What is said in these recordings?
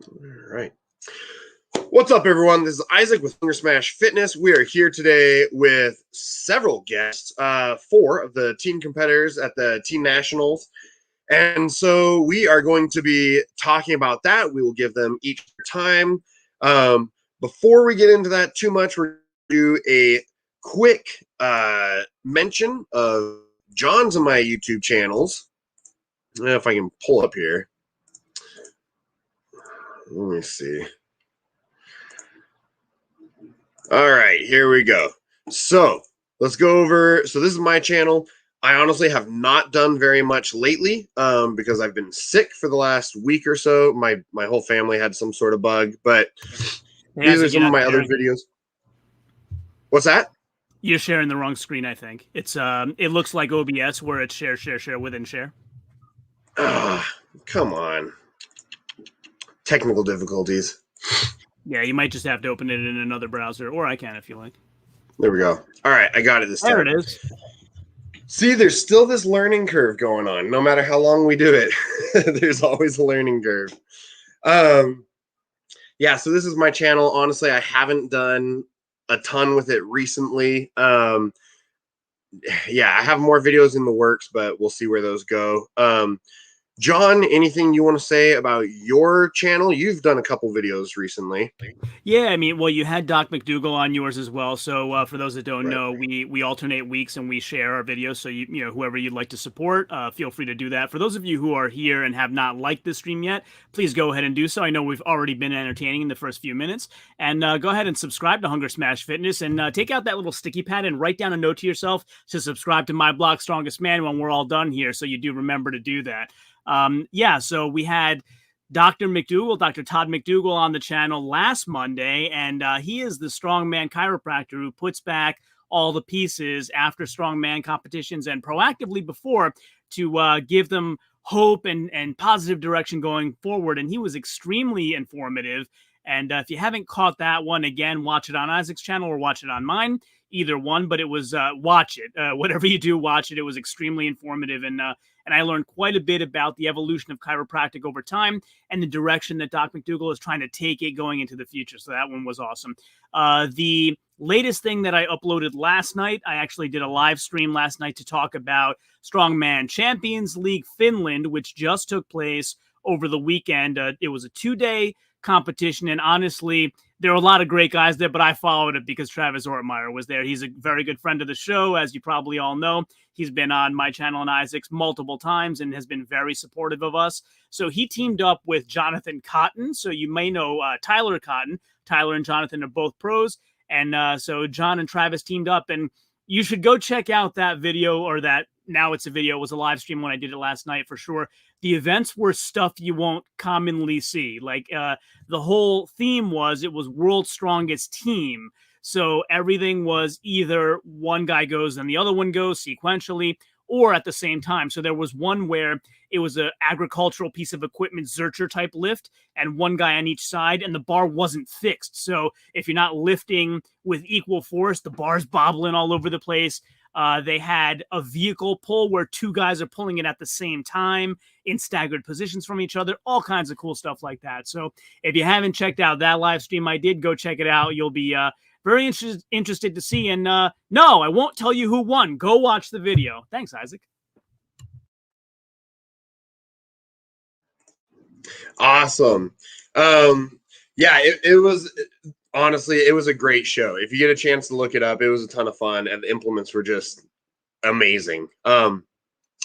All right. What's up, everyone? This is Isaac with Hunger Smash Fitness. We are here today with several guests, 4 of the team competitors at the Team Nationals. And so we are going to be talking about that. We will give them each time. Before we get into that too much, we're going to do a quick mention of John's and my YouTube channels. I don't know if I can pull up here. Let me see. All right, here we go. So let's go over. So this is my channel. I honestly have not done very much lately because I've been sick for the last week or so. My whole family had some sort of bug, but these are some of my other videos. What's that? You're sharing the wrong screen, I think. It's it looks like OBS where it's share within share. Come on. Technical difficulties. Yeah, you might just have to open it in another browser, or I can if you like. There we go. All right, I got it this time. There it is. See, there's still this learning curve going on. No matter how long we do it, there's always a learning curve. Yeah, so this is my channel. Honestly, I haven't done a ton with it recently. Yeah, I have more videos in the works, but we'll see where those go. John, anything you want to say about your channel? You've done a couple videos recently. Yeah, I mean, well, you had Doc McDougal on yours as well. So for those that don't know, we alternate weeks and we share our videos. So you know, whoever you'd like to support, feel free to do that. For those of you who are here and have not liked this stream yet, please go ahead and do so. I know we've already been entertaining in the first few minutes, and go ahead and subscribe to Hunger Smash Fitness and take out that little sticky pad and write down a note to yourself to subscribe to my blog, Strongest Man, when we're all done here. So you do remember to do that. Yeah, so we had Dr. McDougal, Dr. Todd McDougal on the channel last Monday, and he is the strongman chiropractor who puts back all the pieces after strongman competitions and proactively before to give them hope and positive direction going forward. And he was extremely informative. And if you haven't caught that one, again, watch it on Isaac's channel or watch it on mine. Either one, but it was watch it. Whatever you do, watch it. It was extremely informative, and I learned quite a bit about the evolution of chiropractic over time and the direction that Doc McDougal is trying to take it going into the future. So that one was awesome. The latest thing that I uploaded last night, I actually did a live stream last night to talk about Strongman Champions League Finland, which just took place over the weekend. It was a 2-day competition, and honestly, there were a lot of great guys there, but I followed it because Travis Ortmeyer was there. He's a very good friend of the show, as you probably all know. He's been on my channel and Isaac's multiple times and has been very supportive of us. So he teamed up with Jonathan Cotton. So you may know Tyler Cotton. Tyler and Jonathan are both pros. And so John and Travis teamed up, and you should go check out that video, or that now it's a video. It was a live stream when I did it last night for sure. The events were stuff you won't commonly see. Like the whole theme was, it was World's Strongest Team. So everything was either one guy goes and the other one goes sequentially, or at the same time. So there was one where it was an agricultural piece of equipment, Zercher type lift, and one guy on each side, and the bar wasn't fixed. So if you're not lifting with equal force, the bar's bobbling all over the place. They had a vehicle pull where 2 guys are pulling it at the same time in staggered positions from each other, all kinds of cool stuff like that. So if you haven't checked out that live stream I did, go check it out. You'll be very interested to see. And no, I won't tell you who won. Go watch the video. Thanks, Isaac. Awesome. Yeah, it was... Honestly, it was a great show. If you get a chance to look it up, it was a ton of fun, and the implements were just amazing.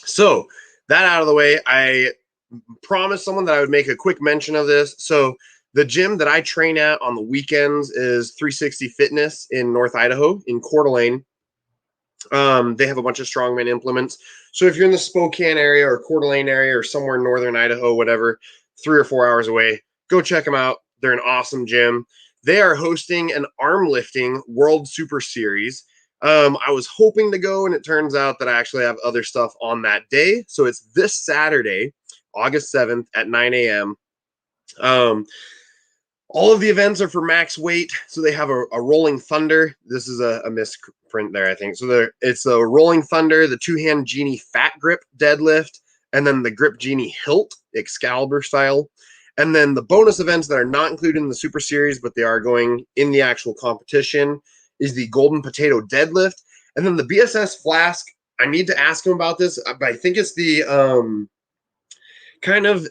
So that out of the way, I promised someone that I would make a quick mention of this. So the gym that I train at on the weekends is 360 Fitness in North Idaho in Coeur d'Alene. They have a bunch of strongman implements. So if you're in the Spokane area or Coeur d'Alene area or somewhere in northern Idaho, whatever, 3 or 4 hours away, go check them out. They're an awesome gym. They are hosting an arm lifting World Super Series. I was hoping to go, and it turns out that I actually have other stuff on that day. So it's this Saturday, August 7th at 9 a.m. All of the events are for max weight. So they have a Rolling Thunder. This is a misprint there, I think. So it's a Rolling Thunder, the 2-hand Genie Fat Grip deadlift, and then the Grip Genie Hilt, Excalibur style. And then the bonus events that are not included in the Super Series, but they are going in the actual competition, is the Golden Potato Deadlift. And then the BSS Flask, I need to ask him about this, but I think it's the kind of,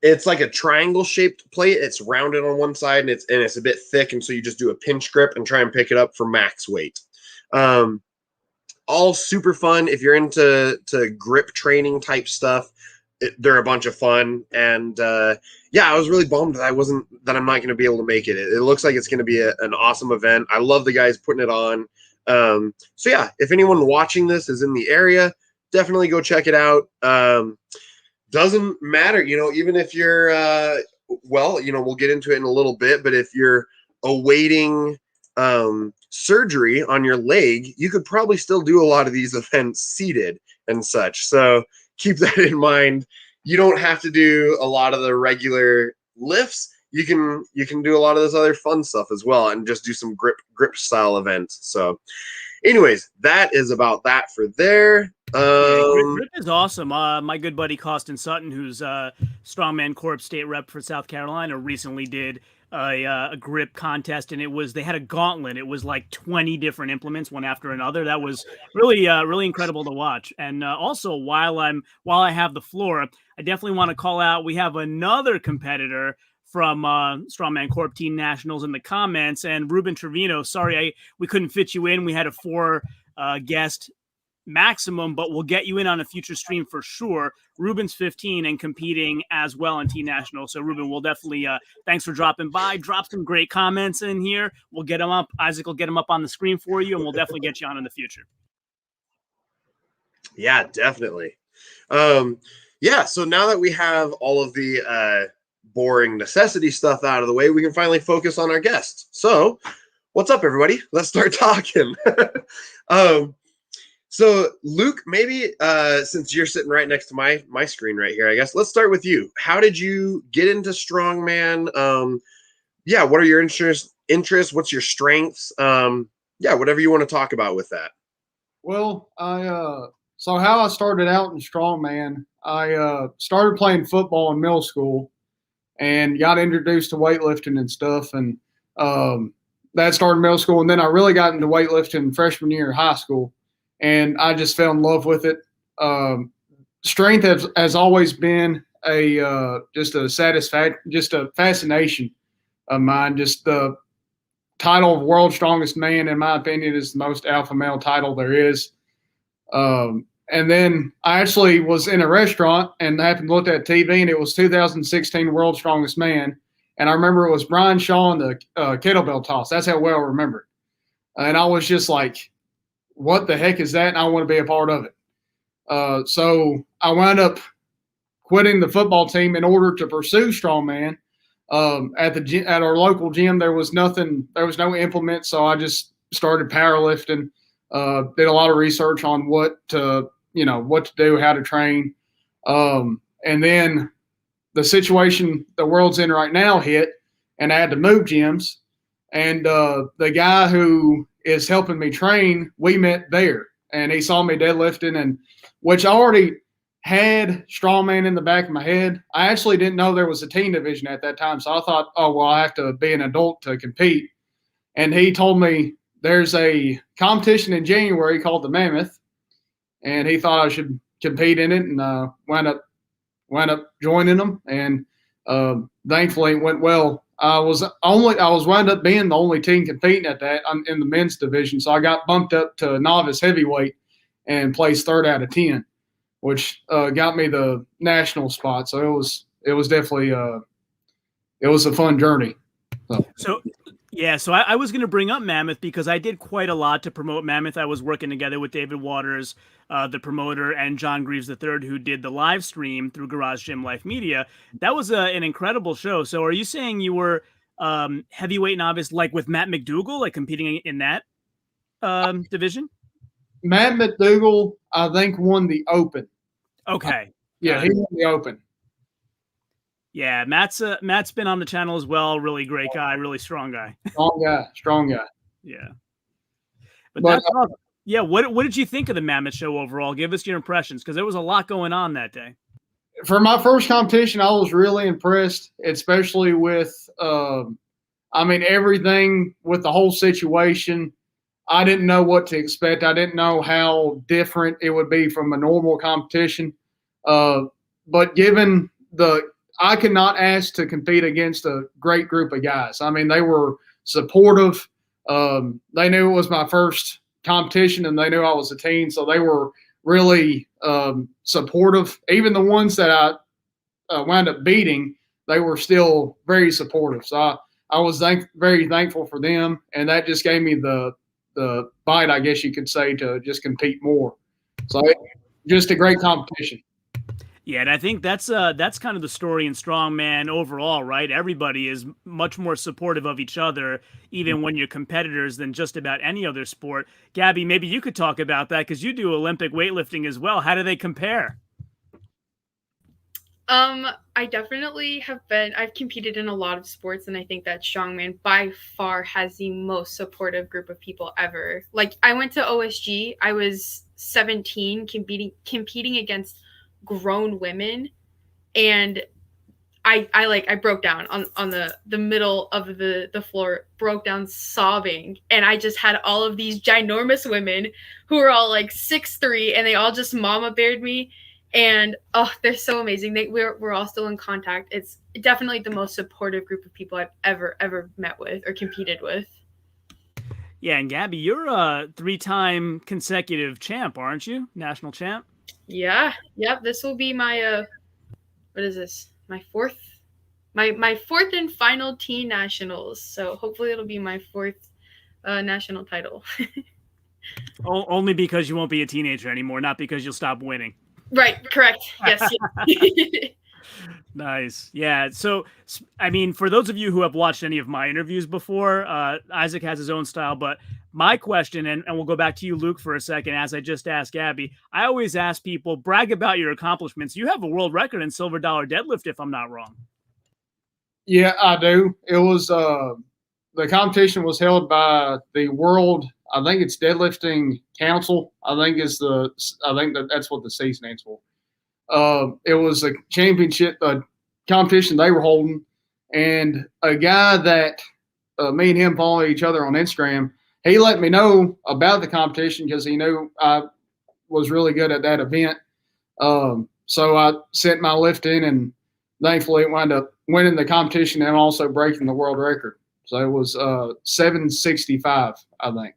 it's like a triangle shaped plate. It's rounded on one side and it's a bit thick, and so you just do a pinch grip and try and pick it up for max weight. All super fun if you're into grip training type stuff. They're a bunch of fun, and yeah, I was really bummed that I'm not going to be able to make it. It looks like it's going to be an awesome event. I love the guys putting it on. So yeah, if anyone watching this is in the area, definitely go check it out. Doesn't matter, even if you're, we'll get into it in a little bit, but if you're awaiting surgery on your leg, you could probably still do a lot of these events seated and such. So keep that in mind. You don't have to do a lot of the regular lifts. You can do a lot of this other fun stuff as well, and just do some grip style events. So anyways, that is about that for there. Grip is awesome. My good buddy Costin Sutton, who's Strongman Corp state rep for South Carolina, recently did a grip contest, and they had a gauntlet. It was like 20 different implements, one after another. That was really really incredible to watch. And also, while I have the floor, I definitely want to call out, we have another competitor from Strongman Corp Team Nationals in the comments, and Ruben Trevino. Sorry, we couldn't fit you in. We had a 4 guest maximum, but we'll get you in on a future stream for sure. Ruben's 15 and competing as well in Team National. So Ruben, we'll definitely thanks for dropping by. Drop some great comments in here. We'll get them up. Isaac will get them up on the screen for you, and we'll definitely get you on in the future. Yeah, definitely. Yeah, so now that we have all of the boring necessity stuff out of the way, we can finally focus on our guests. So what's up, everybody? Let's start talking. So Luke, maybe since you're sitting right next to my screen right here, I guess let's start with you. How did you get into strongman? Yeah, what are your interests? What's your strengths? Yeah, whatever you want to talk about with that. Well, so how I started out in strongman, I started playing football in middle school and got introduced to weightlifting and stuff, and that started middle school, and then I really got into weightlifting freshman year of high school. And I just fell in love with it. Strength has always been just a fascination of mine. Just the title of World's Strongest Man, in my opinion, is the most alpha male title there is. And then I actually was in a restaurant and happened to look at TV, and it was 2016 World's Strongest Man. And I remember it was Brian Shaw in the kettlebell toss. That's how well I remember it. And I was just like, what the heck is that? And I want to be a part of it. So I wound up quitting the football team in order to pursue strongman. At our local gym, there was no implement, so I just started powerlifting. Did a lot of research on what to do, how to train, and then the situation the world's in right now hit, and I had to move gyms. And the guy who is helping me train, we met there, and he saw me deadlifting, and which I already had strongman in the back of my head. I actually didn't know there was a teen division at that time, so I thought, oh, well, I have to be an adult to compete. And he told me there's a competition in January called the Mammoth, and he thought I should compete in it, and wound up joining them, and thankfully it went well. I was wound up being the only team competing at that in the men's division, so I got bumped up to novice heavyweight and placed 3rd out of 10, which got me the national spot. So it was definitely it was a fun journey. So I was going to bring up Mammoth because I did quite a lot to promote Mammoth. I was working together with David Waters, the promoter, and John Greaves III, who did the live stream through Garage Gym Life Media. That was an incredible show. So are you saying you were heavyweight novice, like with Matt McDougall, like competing in that division? Matt McDougall, I think, won the Open. Okay. Yeah, he won the Open. Yeah, Matt's been on the channel as well. Really great guy, really strong guy. Strong guy. Yeah. But that's awesome. Yeah, what did you think of the Mammoth show overall? Give us your impressions, because there was a lot going on that day. for my first competition, I was really impressed, especially with, everything with the whole situation. I didn't know what to expect. I didn't know how different it would be from a normal competition. But given I could not ask to compete against a great group of guys. I mean, they were supportive. They knew it was my first competition, and they knew I was a teen, so they were really supportive. Even the ones that I wound up beating, they were still very supportive. So I was very thankful for them, and that just gave me the bite, I guess you could say, to just compete more. So just a great competition. Yeah, and I think that's kind of the story in strongman overall, right? Everybody is much more supportive of each other, even when you're competitors, than just about any other sport. Gabby, maybe you could talk about that because you do Olympic weightlifting as well. How do they compare? I definitely I've competed in a lot of sports, and I think that strongman by far has the most supportive group of people ever. Like, I went to OSG, I was 17 competing against grown women, and I broke down on the middle of the floor, broke down sobbing, and I just had all of these ginormous women who were all like 6'3", and they all just mama beared me. And they're so amazing. We're all still in contact. It's definitely the most supportive group of people I've ever met with or competed with. Yeah, and Gabby, you're a 3-time consecutive champ, aren't you? National champ. Yeah. Yep. This will be my what is this? My fourth and final teen nationals. So hopefully it'll be my fourth national title. Only because you won't be a teenager anymore, not because you'll stop winning. Right. Correct. Yes. Nice. Yeah. So, I mean, for those of you who have watched any of my interviews before, Isaac has his own style, but my question, and we'll go back to you, Luke, for a second, as I just asked Gabby, I always ask people, brag about your accomplishments. You have a world record in silver dollar deadlift, if I'm not wrong. Yeah, I do. It was, the competition was held by the World, I think it's Deadlifting Council. I think that's what the C stands for. It was a championship competition they were holding, and a guy that me and him follow each other on Instagram, he let me know about the competition because he knew I was really good at that event. So I sent my lift in, and thankfully it wound up winning the competition and also breaking the world record. So it was 765, I think.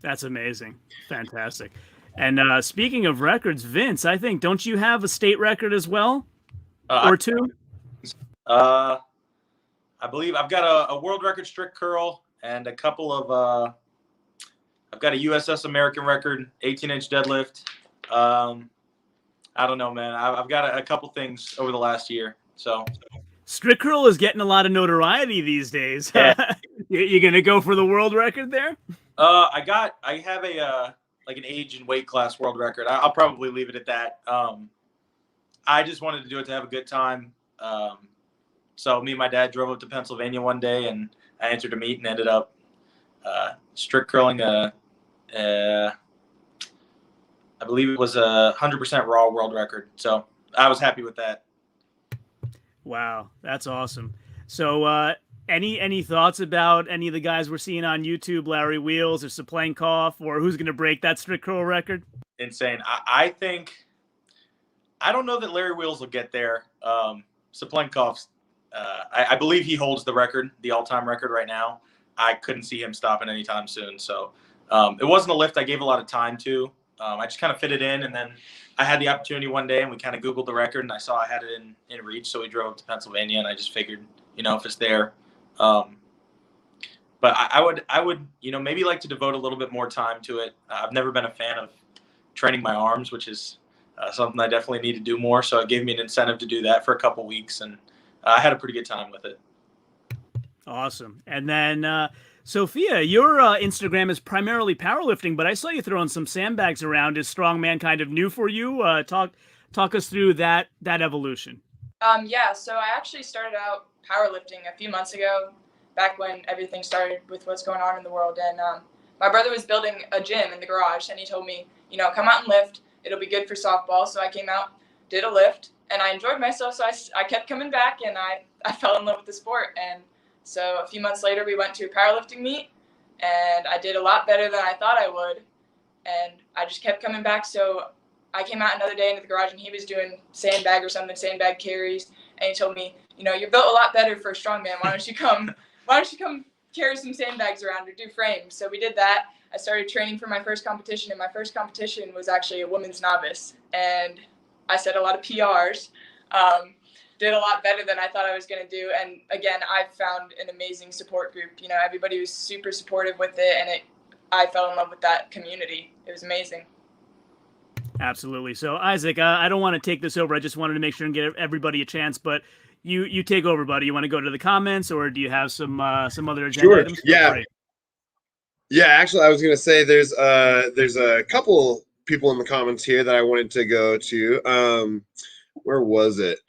That's amazing. Fantastic. And speaking of records, Vince, I think, don't you have a state record as well? Or two? I believe I've got a world record strict curl and a couple of I've got a USS American record 18-inch deadlift. I don't know, man. I've got a couple things over the last year. So strict curl is getting a lot of notoriety these days. Yeah. You gonna go for the world record there? I have a like an age and weight class world record. I'll probably leave it at that. I just wanted to do it to have a good time. So me and my dad drove up to Pennsylvania one day, and I entered a meet and ended up strict curling I believe it was a 100% raw world record. So I was happy with that. Wow, that's awesome. So any thoughts about any of the guys we're seeing on YouTube, Larry Wheels or Saplenkov, or who's going to break that strict curl record? Insane. I think – I don't know that Larry Wheels will get there. Saplenkov's I believe he holds the record, the all-time record right now. I couldn't see him stopping anytime soon. So it wasn't a lift I gave a lot of time to. I just kind of fit it in, and then I had the opportunity one day, and we kind of Googled the record, and I saw I had it in reach, so we drove up to Pennsylvania, and I just figured, if it's there. But I would, maybe like to devote a little bit more time to it. I've never been a fan of training my arms, which is something I definitely need to do more. So it gave me an incentive to do that for a couple weeks, and I had a pretty good time with it. Awesome. And then Sophia, your Instagram is primarily powerlifting, but I saw you throwing some sandbags around. Is strongman kind of new for you? Talk us through that evolution. Yeah, so I actually started out powerlifting a few months ago, back when everything started with what's going on in the world. And my brother was building a gym in the garage, and he told me, come out and lift. It'll be good for softball. So I came out, did a lift, and I enjoyed myself. So I kept coming back, and I fell in love with the sport. And so a few months later, we went to a powerlifting meet, and I did a lot better than I thought I would. And I just kept coming back. So I came out another day into the garage, and he was doing sandbag carries. And he told me, you're built a lot better for a strongman. Why don't you come carry some sandbags around or do frames? So we did that. I started training for my first competition, and my first competition was actually a women's novice. And I set a lot of PRs, did a lot better than I thought I was going to do. And again, I've found an amazing support group. Everybody was super supportive with it, and I fell in love with that community. It was amazing. Absolutely. So Isaac, I don't want to take this over. I just wanted to make sure and get everybody a chance, but you take over, buddy. You want to go to the comments, or do you have some other agenda items? Yeah. Yeah, actually, I was going to say there's a couple people in the comments here that I wanted to go to. Where was it?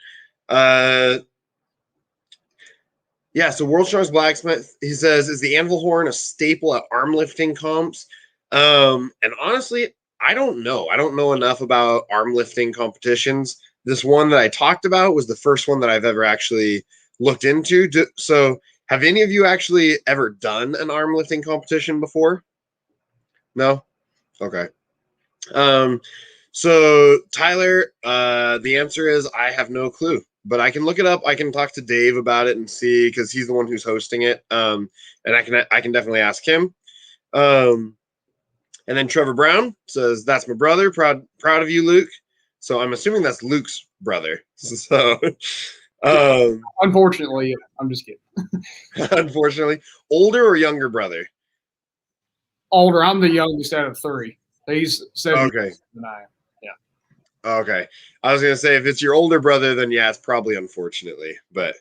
Yeah, so World Strongest Blacksmith, he says, is the anvil horn a staple at arm lifting comps? And honestly, I don't know. I don't know enough about arm lifting competitions. This one that I talked about was the first one that I've ever actually looked into. So have any of you actually ever done an arm lifting competition before? No? Okay. So Tyler, the answer is I have no clue, but I can look it up. I can talk to Dave about it and see, because he's the one who's hosting it. And I can definitely ask him. And then Trevor Brown says, that's my brother. Proud of you, Luke. So I'm assuming that's Luke's brother. So unfortunately, I'm just kidding. Unfortunately. Older or younger brother? Older. I'm the youngest out of three. He's 7 okay. than I am. Yeah. Okay. I was gonna say, if it's your older brother, then yeah, it's probably unfortunately. But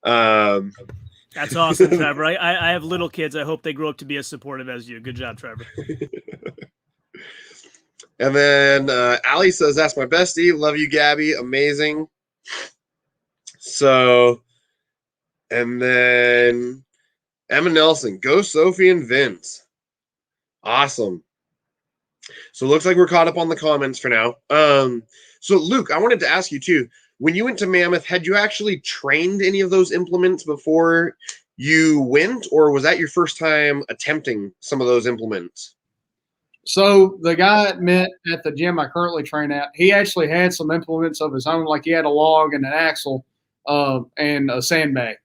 that's awesome, Trevor. I have little kids. I hope they grow up to be as supportive as you. Good job, Trevor. And then Allie says, that's my bestie. Love you, Gabby. Amazing. So, and then Emma Nelson, go Sophie and Vince. Awesome. So it looks like we're caught up on the comments for now. So Luke, I wanted to ask you too, when you went to Mammoth, had you actually trained any of those implements before you went, or was that your first time attempting some of those implements? So the guy I met at the gym I currently train at, he actually had some implements of his own, like he had a log and an axle and a sandbag.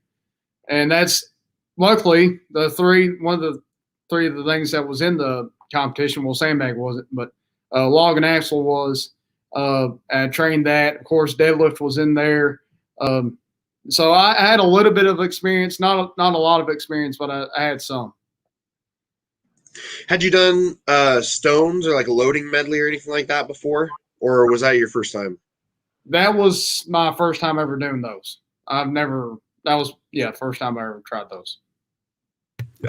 And that's luckily one of the three of the things that was in the competition. Well, sandbag wasn't, but log and axle was. I trained that. Of course, deadlift was in there. So I had a little bit of experience, not a lot of experience, but I had some. Had you done stones or like a loading medley or anything like that before? Or was that your first time? That was my first time ever doing those. First time I ever tried those.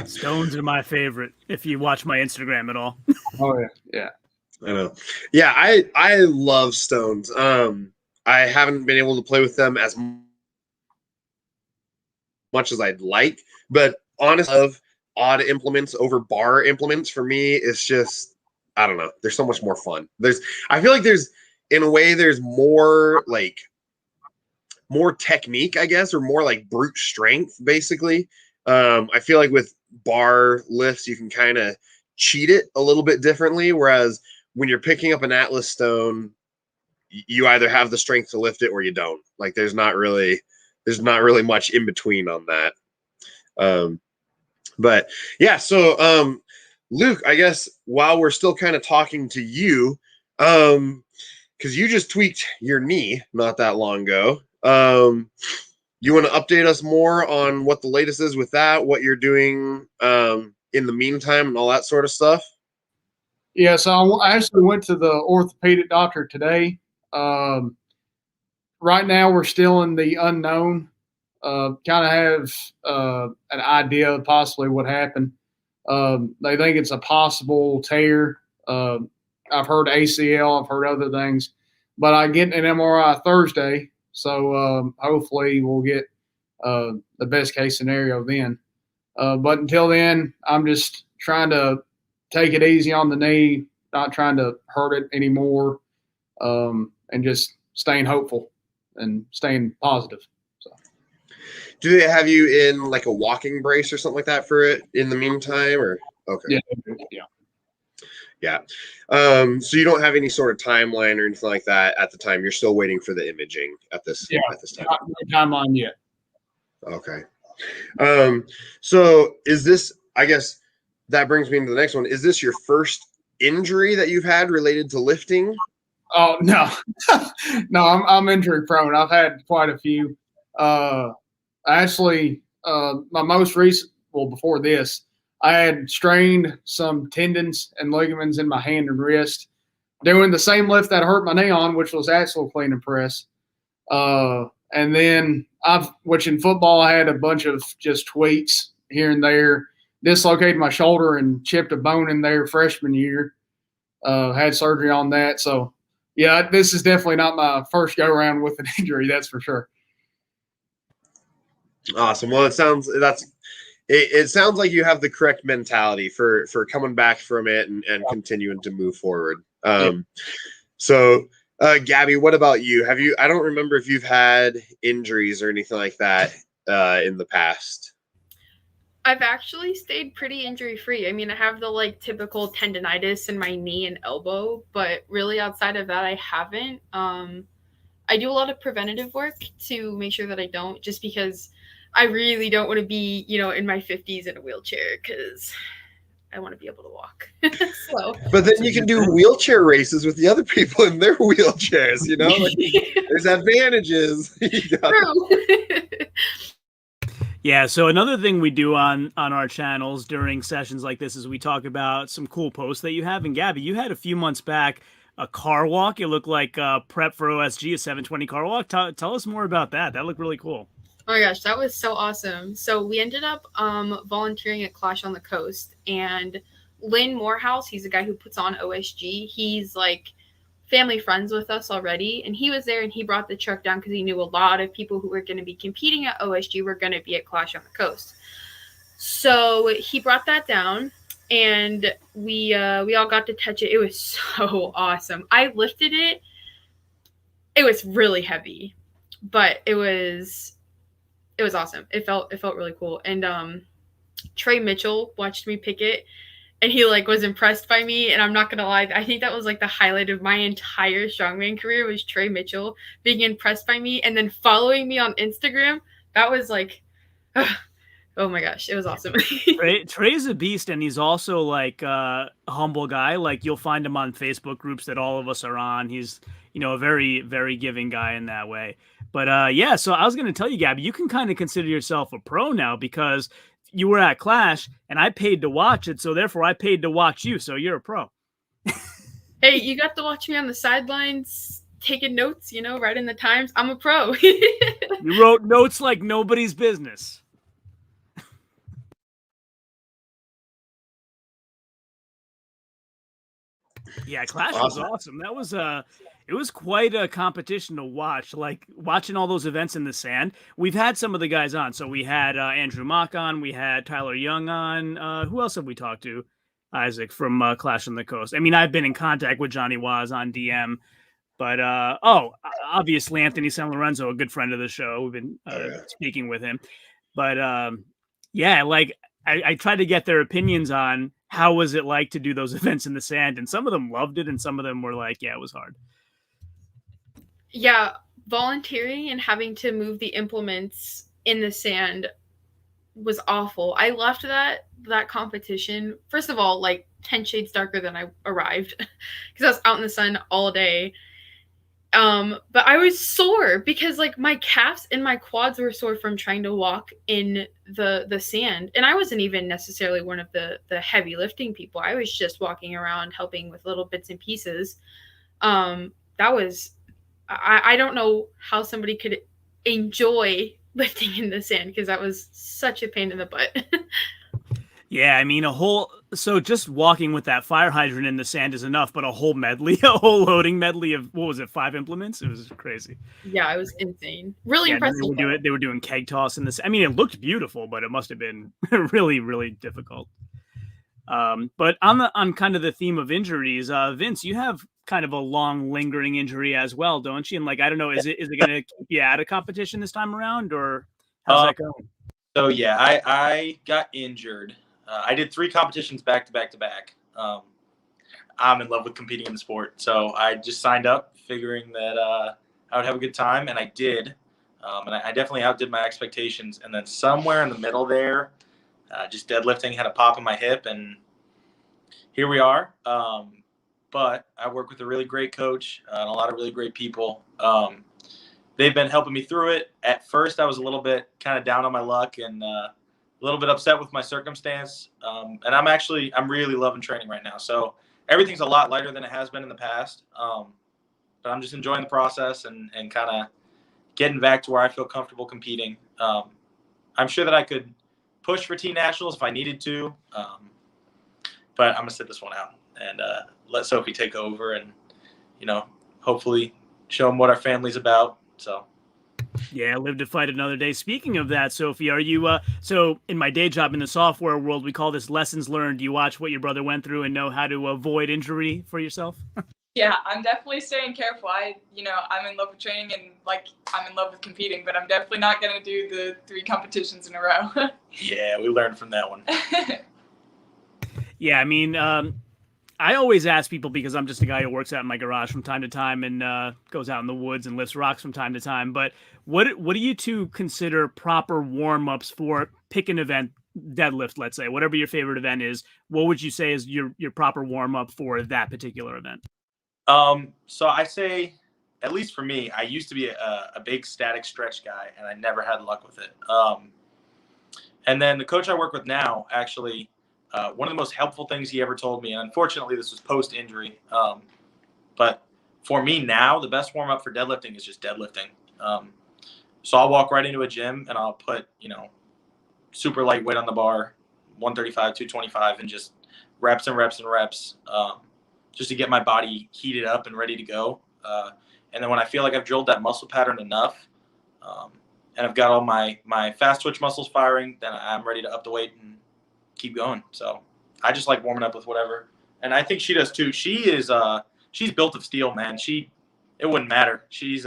Stones are my favorite, if you watch my Instagram at all. Oh, yeah. Yeah. I know. Yeah, I love stones. I haven't been able to play with them as much as I'd like, but honestly, I love odd implements over bar implements. For me, it's just, I don't know. There's so much more fun. I feel like in a way, there's more technique, I guess, or more like brute strength, basically. I feel like with bar lifts, you can kind of cheat it a little bit differently. Whereas when you're picking up an Atlas stone, you either have the strength to lift it or you don't. Like there's not really much in between on that. But yeah, so Luke, I guess while we're still kind of talking to you, because you just tweaked your knee not that long ago. You want to update us more on what the latest is with that, what you're doing in the meantime, and all that sort of stuff? Yeah, so I actually went to the orthopedic doctor today. Right now, we're still in the unknown. Kind of have an idea of possibly what happened. They think it's a possible tear. I've heard ACL. I've heard other things. But I get an MRI Thursday, so hopefully we'll get the best case scenario then. But until then, I'm just trying to take it easy on the knee, not trying to hurt it anymore, and just staying hopeful. and staying positive. So, do they have you in like a walking brace or something like that for it in the meantime, or okay? Yeah. So you don't have any sort of timeline or anything like that at the time. You're still waiting for the imaging at this time. Not no timeline yet. Okay. So is this? I guess that brings me into the next one. Is this your first injury that you've had related to lifting? Oh no, no, I'm injury prone. I've had quite a few. Actually, my most recent, well, before this, I had strained some tendons and ligaments in my hand and wrist doing the same lift that hurt my knee on, which was axle clean and press. And then which in football, I had a bunch of just tweaks here and there, dislocated my shoulder and chipped a bone in there freshman year. Had surgery on that. So, yeah, this is definitely not my first go around with an injury. That's for sure. Awesome. Well, it sounds like you have the correct mentality for coming back from it and continuing to move forward. So, Gabby, what about you? I don't remember if you've had injuries or anything like that in the past. I've actually stayed pretty injury free. I mean, I have the like typical tendonitis in my knee and elbow, but really outside of that, I haven't. I do a lot of preventative work to make sure that I don't, just because I really don't want to be, in my 50s in a wheelchair because I want to be able to walk. But then you can do wheelchair races with the other people in their wheelchairs, there's advantages. True. Yeah, so another thing we do on our channels during sessions like this is we talk about some cool posts that you have. And Gabby, you had a few months back a car walk. It looked like prep for OSG, a 720 car walk. Tell us more about that. That looked really cool. Oh my gosh, that was so awesome. So we ended up volunteering at Clash on the Coast, and Lynn Morehouse, he's the guy who puts on OSG. He's like family friends with us already, and he was there, and he brought the truck down because he knew a lot of people who were going to be competing at OSG were going to be at Clash on the Coast. So he brought that down, and we all got to touch it. It was so awesome. I lifted it. It was really heavy, but it was awesome. It felt really cool. And Trey Mitchell watched me pick it, and he like was impressed by me. And I'm not gonna lie, I think that was like the highlight of my entire strongman career was Trey Mitchell being impressed by me and then following me on Instagram. That was like, oh my gosh, it was awesome. Trey's a beast, and he's also like a humble guy. Like you'll find him on Facebook groups that all of us are on. He's a very, very giving guy in that way. But yeah, so I was going to tell you, Gabby, you can kind of consider yourself a pro now because you were at Clash and I paid to watch it. So therefore I paid to watch you. So you're a pro. Hey, you got to watch me on the sidelines, taking notes, writing the times. I'm a pro. You wrote notes like nobody's business. Yeah, Clash was awesome. That was it was quite a competition to watch, like watching all those events in the sand. We've had some of the guys on. So we had Andrew Mock on, we had Tyler Young on. Who else have we talked to? Isaac from Clash on the Coast. I mean, I've been in contact with Johnny Waz on DM, but obviously Anthony San Lorenzo, a good friend of the show. We've been speaking with him. But yeah, like I tried to get their opinions on how was it like to do those events in the sand, and some of them loved it, and some of them were like, yeah, it was hard. Yeah, volunteering and having to move the implements in the sand was awful. I left that competition, first of all, like 10 shades darker than I arrived because I was out in the sun all day. But I was sore because like my calves and my quads were sore from trying to walk in the sand. And I wasn't even necessarily one of the heavy lifting people. I was just walking around helping with little bits and pieces. I don't know how somebody could enjoy lifting in the sand because that was such a pain in the butt. Yeah, I mean, so just walking with that fire hydrant in the sand is enough, but a whole loading medley of, 5 implements? It was crazy. Yeah, it was insane. Really impressive. They were doing keg toss in this. I mean, it looked beautiful, but it must have been really, really difficult. But on kind of the theme of injuries, Vince, you have kind of a long lingering injury as well, don't you? And like, I don't know, is it going to keep you out of competition this time around, or how's that going? So yeah, I got injured. I did 3 competitions back to back to back. I'm in love with competing in the sport, so I just signed up, figuring that I would have a good time, and I did. And I definitely outdid my expectations. And then somewhere in the middle there, just deadlifting had a pop in my hip, and here we are. But I work with a really great coach and a lot of really great people. They've been helping me through it. At first, I was a little bit kind of down on my luck and a little bit upset with my circumstance. And I'm really loving training right now. So everything's a lot lighter than it has been in the past. But I'm just enjoying the process and kind of getting back to where I feel comfortable competing. I'm sure that I could push for Team Nationals if I needed to. But I'm going to sit this one out and let Sophie take over and, hopefully show them what our family's about. So. Yeah, live to fight another day. Speaking of that, Sophie, are you, so in my day job in the software world, we call this lessons learned. Do you watch what your brother went through and know how to avoid injury for yourself? Yeah, I'm definitely staying careful. I'm in love with training and I'm in love with competing, but I'm definitely not going to do the 3 competitions in a row. Yeah, we learned from that one. Yeah, I mean, I always ask people because I'm just a guy who works out in my garage from time to time and goes out in the woods and lifts rocks from time to time. But what do you two consider proper warm-ups for pick an event, deadlift, let's say, whatever your favorite event is? What would you say is your proper warm-up for that particular event? So I say, at least for me, I used to be a big static stretch guy, and I never had luck with it. And then the coach I work with now, actually, one of the most helpful things he ever told me, and unfortunately this was post-injury, but for me now, the best warm-up for deadlifting is just deadlifting. So I'll walk right into a gym and I'll put, super lightweight on the bar, 135, 225, and just reps and reps and reps, just to get my body heated up and ready to go. And then when I feel like I've drilled that muscle pattern enough, and I've got all my fast twitch muscles firing, then I'm ready to up the weight and keep going. So I just like warming up with whatever. And I think she does too. She's built of steel, man. It wouldn't matter. She's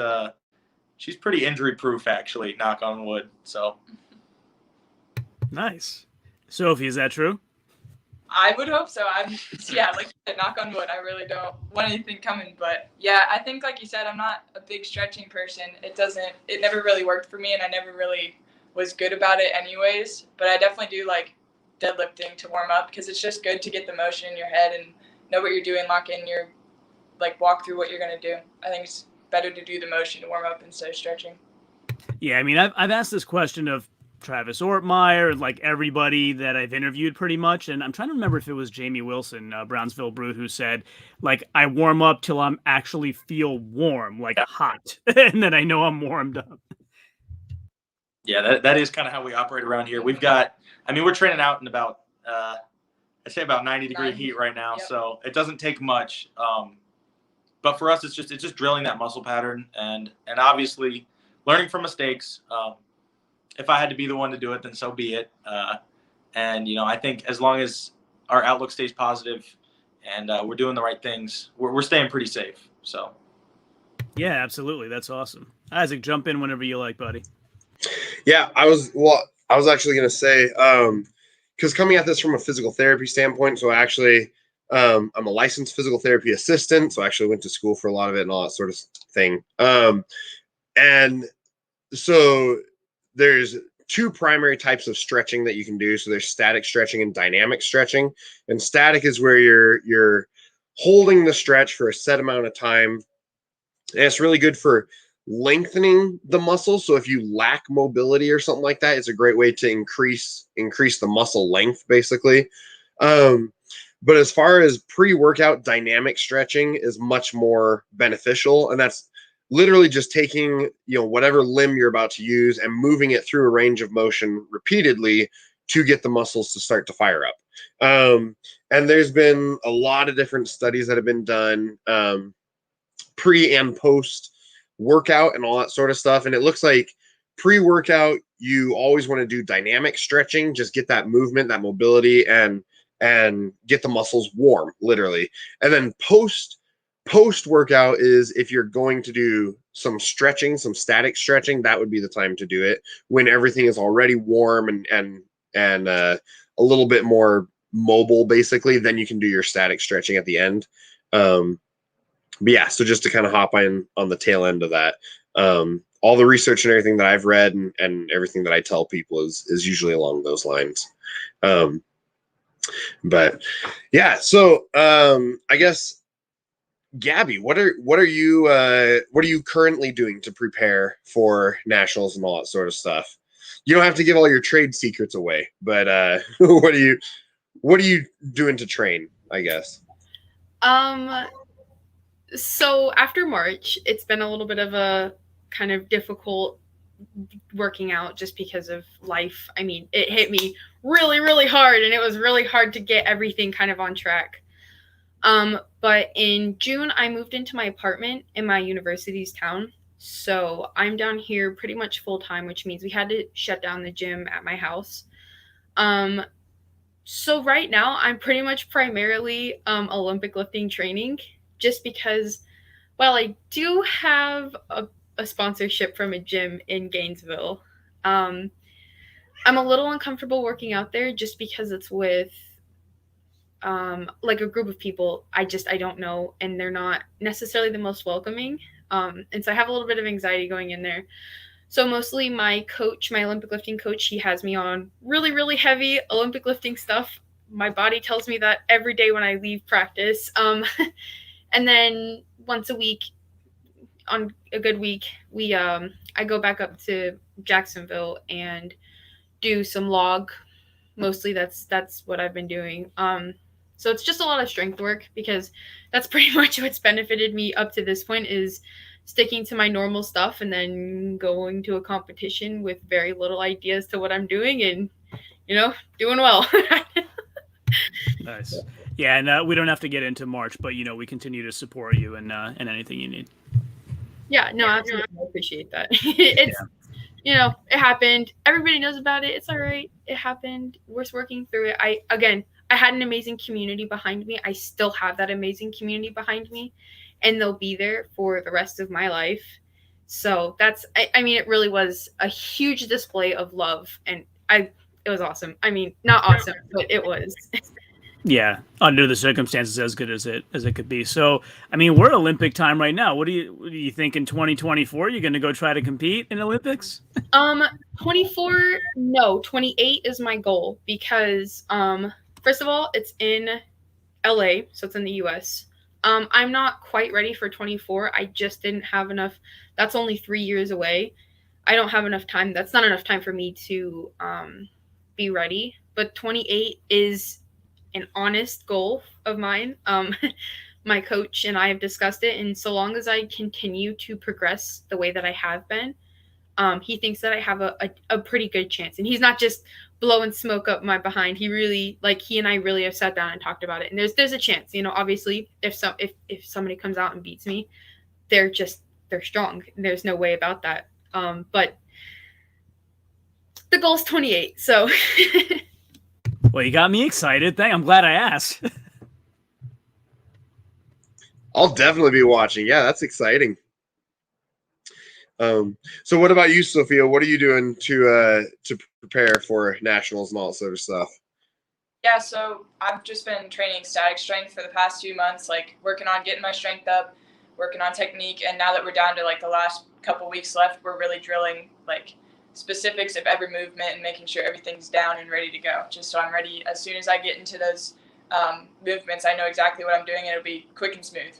pretty injury proof, actually, knock on wood. So nice. Sophie, is that true? I would hope so. Like you said, knock on wood. I really don't want anything coming, but yeah, I think like you said, I'm not a big stretching person. It never really worked for me, and I never really was good about it anyways. But I definitely do like deadlifting to warm up because it's just good to get the motion in your head and know what you're doing, lock in your walk through what you're gonna do. I think it's better to do the motion to warm up instead of stretching. Yeah, I mean, I've asked this question of Travis Ortmeyer, like everybody that I've interviewed pretty much. And I'm trying to remember if it was Jamie Wilson, Brownsville Brute, who said, like, I warm up till I'm actually feel warm, like hot. And then I know I'm warmed up. Yeah, that is kind of how we operate around here. We're training out in about, I'd say about 90-degree heat right now. Yep. So it doesn't take much. But for us, it's just drilling that muscle pattern and obviously learning from mistakes. If I had to be the one to do it, then so be it. And I think as long as our outlook stays positive and we're doing the right things, we're staying pretty safe. So. Yeah, absolutely. That's awesome. Isaac, jump in whenever you like, buddy. Yeah, I was actually going to say, because coming at this from a physical therapy standpoint, so actually, I'm a licensed physical therapy assistant, so I actually went to school for a lot of it and all that sort of thing. And so there's 2 primary types of stretching that you can do. So there's static stretching and dynamic stretching. And static is where you're holding the stretch for a set amount of time. And it's really good for lengthening the muscle. So if you lack mobility or something like that, it's a great way to increase the muscle length, basically. But as far as pre-workout, dynamic stretching is much more beneficial. And that's literally just taking, whatever limb you're about to use and moving it through a range of motion repeatedly to get the muscles to start to fire up. And there's been a lot of different studies that have been done pre and post workout and all that sort of stuff. And it looks like pre-workout, you always want to do dynamic stretching, just get that movement, that mobility, and get the muscles warm, literally. And then post post workout is if you're going to do some stretching, some static stretching, that would be the time to do it when everything is already warm and a little bit more mobile, basically. Then you can do your static stretching at the end. But yeah, so just to kind of hop in on the tail end of that, all the research and everything that I've read and everything that I tell people is usually along those lines. But yeah, so I guess, Gabby, what are you currently doing to prepare for nationals and all that sort of stuff? You don't have to give all your trade secrets away, but what are you doing to train, I guess? So after March, it's been a little bit of a kind of difficult working out just because of life. I mean, it hit me really, really hard, and it was really hard to get everything kind of on track. But in June, I moved into my apartment in my university's town. So I'm down here pretty much full time, which means we had to shut down the gym at my house. So right now, I'm pretty much primarily Olympic lifting training, just because while I do have a sponsorship from a gym in Gainesville, I'm a little uncomfortable working out there just because it's with like a group of people I don't know, and they're not necessarily the most welcoming. And so I have a little bit of anxiety going in there. So mostly my coach, my Olympic lifting coach, he has me on really, really heavy Olympic lifting stuff. My body tells me that every day when I leave practice. And then once a week, on a good week, I go back up to Jacksonville and do some log. Mostly that's what I've been doing. So it's just a lot of strength work, because that's pretty much what's benefited me up to this point, is sticking to my normal stuff and then going to a competition with very little ideas to what I'm doing, and doing well. Nice. Yeah, and we don't have to get into March, but we continue to support you and anything you need. Yeah, no, absolutely. I appreciate that. It's it happened. Everybody knows about it. It's all right. It happened. We're working through it. I had an amazing community behind me. I still have that amazing community behind me, and they'll be there for the rest of my life. So that's, I mean, it really was a huge display of love, and it was awesome. I mean, not awesome, but it was. Yeah, under the circumstances, as good as it could be. So, I mean, we're Olympic time right now. What do you think in 2024? You're going to go try to compete in Olympics? 24, no, 28 is my goal, because first of all, it's in LA, so it's in the US. I'm not quite ready for 24. I just didn't have enough. That's only 3 years away. I don't have enough time. That's not enough time for me to be ready. But 28 is an honest goal of mine. My coach and I have discussed it, and so long as I continue to progress the way that I have been, he thinks that I have a pretty good chance. And he's not just blowing smoke up my behind. He really, he and I really have sat down and talked about it. And there's a chance, obviously, if somebody comes out and beats me, they're strong. There's no way about that. But the goal is 28. So well, you got me excited. I'm glad I asked. I'll definitely be watching. Yeah, that's exciting. So what about you, Sophia? What are you doing to prepare for nationals and all that sort of stuff? Yeah, so I've just been training static strength for the past 2 months, working on getting my strength up, working on technique, and now that we're down to the last couple weeks left, we're really drilling specifics of every movement and making sure everything's down and ready to go. Just so I'm ready as soon as I get into those movements, I know exactly what I'm doing, and it'll be quick and smooth.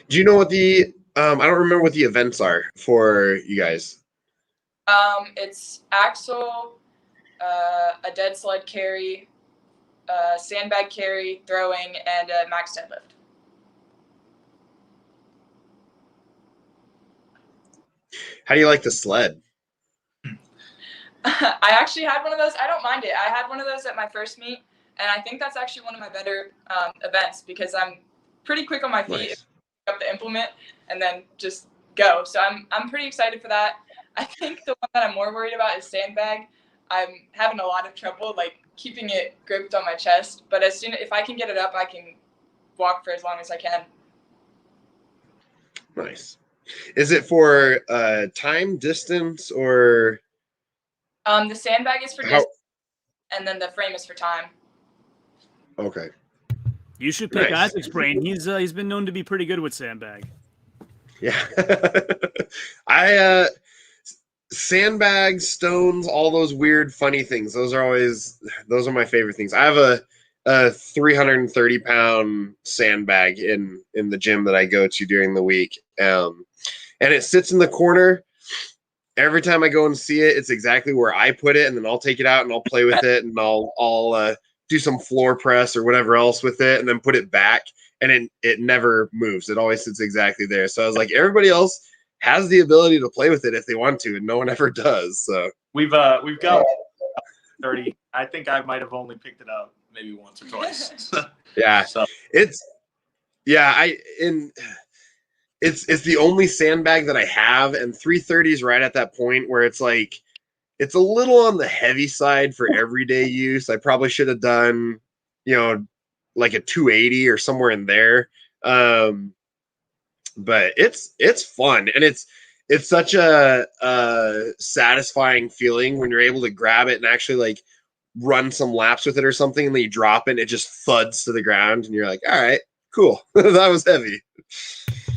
Do you know what the I don't remember what the events are for you guys? It's axle, a dead sled carry, sandbag carry, throwing, and a max deadlift. How do you like the sled? I actually had one of those. I don't mind it. I had one of those at my first meet, and I think that's actually one of my better events, because I'm pretty quick on my feet. Nice. Pick up the implement and then just go. So I'm pretty excited for that. I think the one that I'm more worried about is sandbag. I'm having a lot of trouble keeping it gripped on my chest, but if I can get it up, I can walk for as long as I can. Nice. Is it for time, distance, or The sandbag is for distance, and then the frame is for time. Okay. You should pick Nice. Isaac's brain. He's been known to be pretty good with sandbag. Yeah. I sandbags, stones, all those weird, funny things. Those are my favorite things. I have a 330-pound sandbag in the gym that I go to during the week. And it sits in the corner. Every time I go and see it, it's exactly where I put it, and then I'll take it out and I'll play with it, and I'll do some floor press or whatever else with it, and then put it back, and it never moves. It always sits exactly there. So I was like, everybody else has the ability to play with it if they want to, and no one ever does. So we've got 30. I think I might have only picked it up maybe once or twice. Yeah, So it's the only sandbag that I have, and 330 is right at that point where it's like it's a little on the heavy side for everyday use. I probably should have done, like a 280 or somewhere in there. But it's fun, and it's such a satisfying feeling when you're able to grab it and actually like run some laps with it or something, and then you drop it and it just thuds to the ground, and you're like, all right, cool. That was heavy.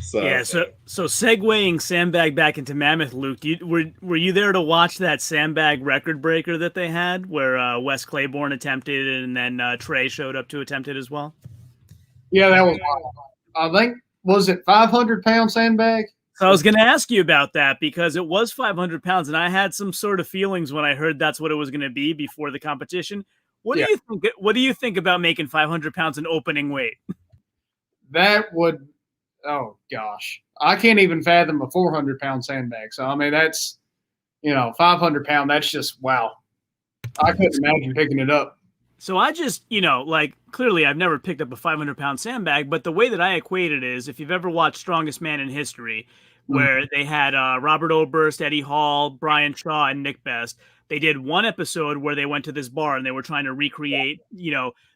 So yeah, so segueing sandbag back into Mammoth, Luke, were you there to watch that sandbag record breaker that they had, where Wes Claiborne attempted and then Trey showed up to attempt it as well? Yeah, that was wild. I think, was it 500-pound sandbag? So I was going to ask you about that because it was 500 pounds, and I had some sort of feelings when I heard that's what it was going to be before the competition. What do you think? What do you think about making 500 pounds an opening weight? That would, oh gosh, I can't even fathom a 400-pound sandbag. So I mean, that's 500-pound. That's just wow. I couldn't imagine picking it up. So I just, clearly I've never picked up a 500-pound sandbag, but the way that I equate it is if you've ever watched Strongest Man in History, where they had Robert Oberst, Eddie Hall, Brian Shaw, and Nick Best, they did one episode where they went to this bar and they were trying to recreate,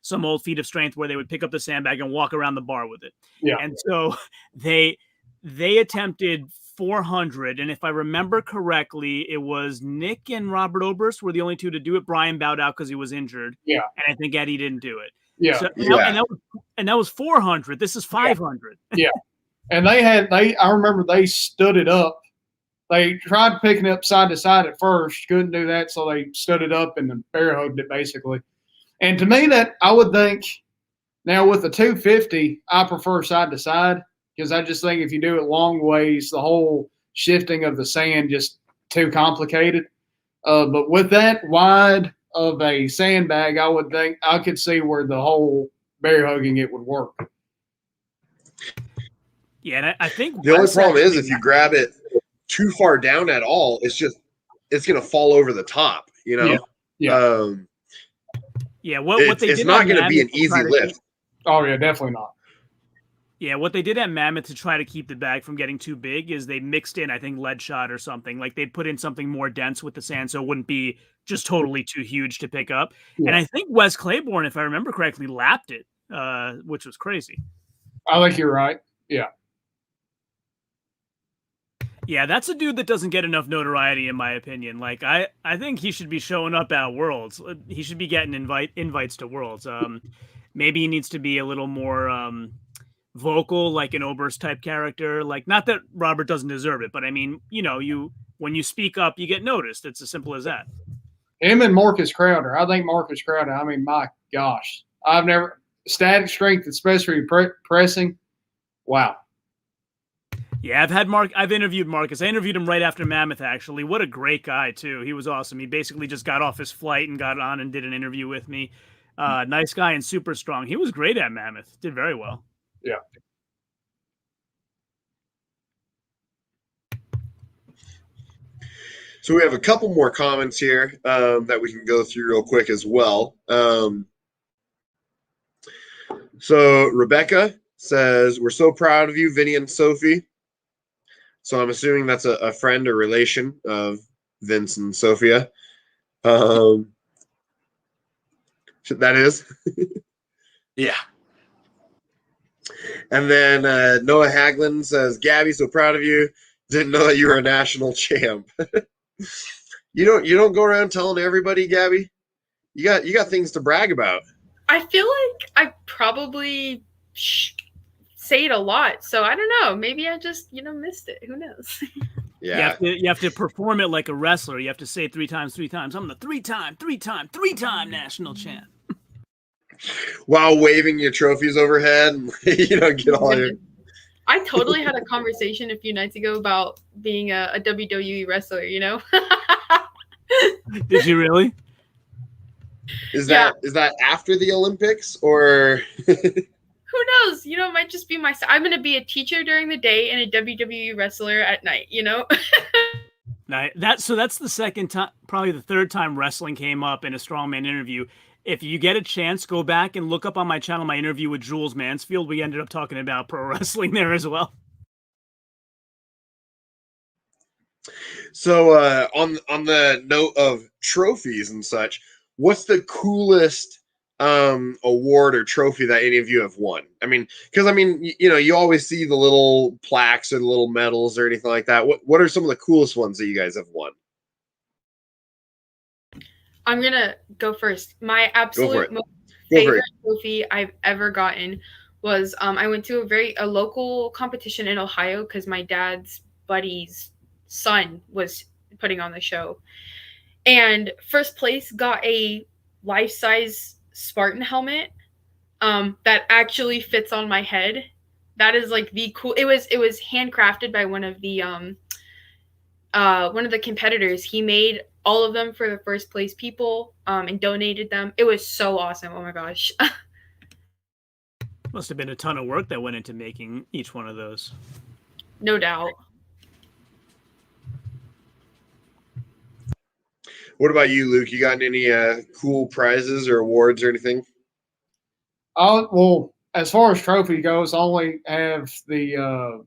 some old feat of strength where they would pick up the sandbag and walk around the bar with it. Yeah. And so they attempted 400, and if I remember correctly, it was Nick and Robert Oberst were the only two to do it. Brian bowed out because he was injured. Yeah. And I think Eddie didn't do it. Yeah. So, Yeah. And that was 400. This is 500. Yeah. And I remember they stood it up. They tried picking it up side to side at first, couldn't do that, so they stood it up and then bear hugged it basically. And to me, that I would think now with the 250, I prefer side to side because I just think if you do it long ways, the whole shifting of the sand just too complicated. But with that wide of a sandbag, I would think I could see where the whole bear hugging it would work. Yeah, and I think the only problem is if you grab it too far down at all, it's going to fall over the top, Yeah. What they did it's not going to be an easy lift. Oh yeah, definitely not. Yeah, what they did at Mammoth to try to keep the bag from getting too big is they mixed in, I think, lead shot or something. Like they'd put in something more dense with the sand so it wouldn't be just totally too huge to pick up. Yeah. And I think Wes Claiborne, if I remember correctly, lapped it, which was crazy. I think you're right. Yeah. Yeah, that's a dude that doesn't get enough notoriety, in my opinion. Like, I think he should be showing up at Worlds. He should be getting invites to Worlds. Maybe he needs to be a little more vocal, like an Oberst type character. Like, not that Robert doesn't deserve it, but I mean, when you speak up, you get noticed. It's as simple as that. Him and Marcus Crowder. I think Marcus Crowder. I mean, my gosh, I've never static strength, especially pressing. Wow. Yeah, I've interviewed Marcus. I interviewed him right after Mammoth, actually. What a great guy, too. He was awesome. He basically just got off his flight and got on and did an interview with me. Nice guy and super strong. He was great at Mammoth. Did very well. Yeah. So we have a couple more comments here that we can go through real quick as well. So Rebecca says, we're so proud of you, Vinny and Sophie. So I'm assuming that's a friend or relation of Vince and Sophia. That is? Yeah. And then Noah Haglin says, Gabby, so proud of you. Didn't know that you were a national champ. You don't go around telling everybody, Gabby. You got things to brag about. I feel like I probably say it a lot, so I don't know. Maybe I just missed it. Who knows? Yeah. You have to perform it like a wrestler. You have to say it three times. I'm the three-time national champ. While waving your trophies overhead, and get all your. I totally had a conversation a few nights ago about being a WWE wrestler. Did you really? Is that after the Olympics or? Who knows? It might just be I'm going to be a teacher during the day and a WWE wrestler at night. That's the second time, probably the third time wrestling came up in a strongman interview. If you get a chance, go back and look up on my channel my interview with Jules Mansfield. We ended up talking about pro wrestling there as well. So on the note of trophies and such, what's the coolest award or trophy that any of you have won? Because you always see the little plaques or the little medals or anything like that. What are some of the coolest ones that you guys have won? I'm gonna go first. My absolute most favorite trophy I've ever gotten was I went to a local competition in Ohio because my dad's buddy's son was putting on the show, and first place got a life-size Spartan helmet that actually fits on my head. That is like the cool. It was handcrafted by one of the competitors. He made all of them for the first place people and donated them. It was so awesome. Oh my gosh. Must have been a ton of work that went into making each one of those. No doubt. What about you, Luke? You got any cool prizes or awards or anything? Well, as far as trophy goes, I only have the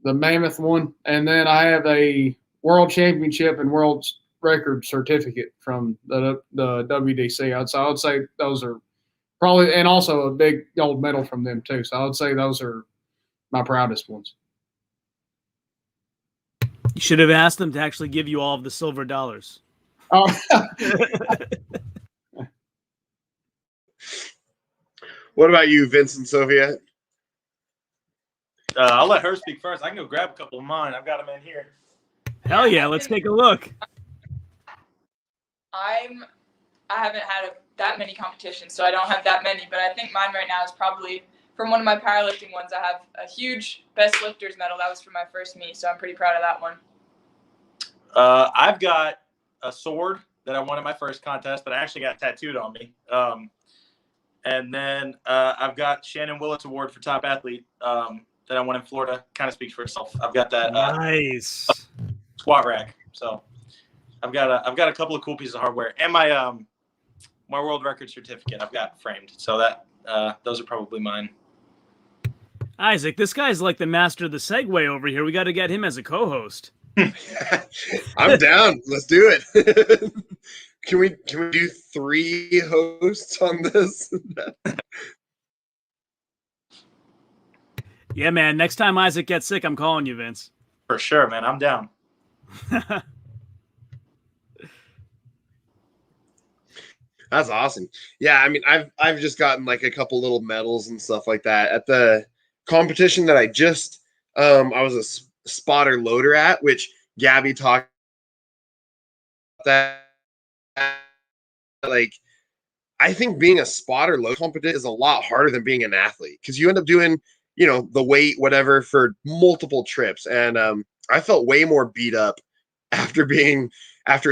mammoth one, and then I have a world championship and world record certificate from the WDC. I would say those are probably, and also a big gold medal from them too. So I would say those are my proudest ones. You should have asked them to actually give you all of the silver dollars. Oh. What about you, Vincent Sophia? I'll let her speak first. I can go grab a couple of mine. I've got them in here. Hell yeah, let's take a look. I haven't had that many competitions, so I don't have that many, but I think mine right now is probably from one of my powerlifting ones. I have a huge best lifters medal. That was for my first meet, so I'm pretty proud of that one. I've got a sword that I won at my first contest that I actually got tattooed on me. And then I've got Shannon Willett's award for top athlete that I won in Florida. Kind of speaks for itself. I've got that nice squat rack. So I've got a couple of cool pieces of hardware, and my world record certificate I've got framed. So that those are probably mine. Isaac, this guy's like the master of the Segway over here. We got to get him as a co-host. I'm down. Let's do it. Can we do 3 hosts on this? Yeah, man. Next time Isaac gets sick, I'm calling you, Vince. For sure, man. I'm down. That's awesome. Yeah, I've just gotten like a couple little medals and stuff like that at the competition that I just I was a spotter loader at, which Gabby talked about that. Like, I think being a spotter load competition is a lot harder than being an athlete because you end up doing, the weight, whatever, for multiple trips. And I felt way more beat up after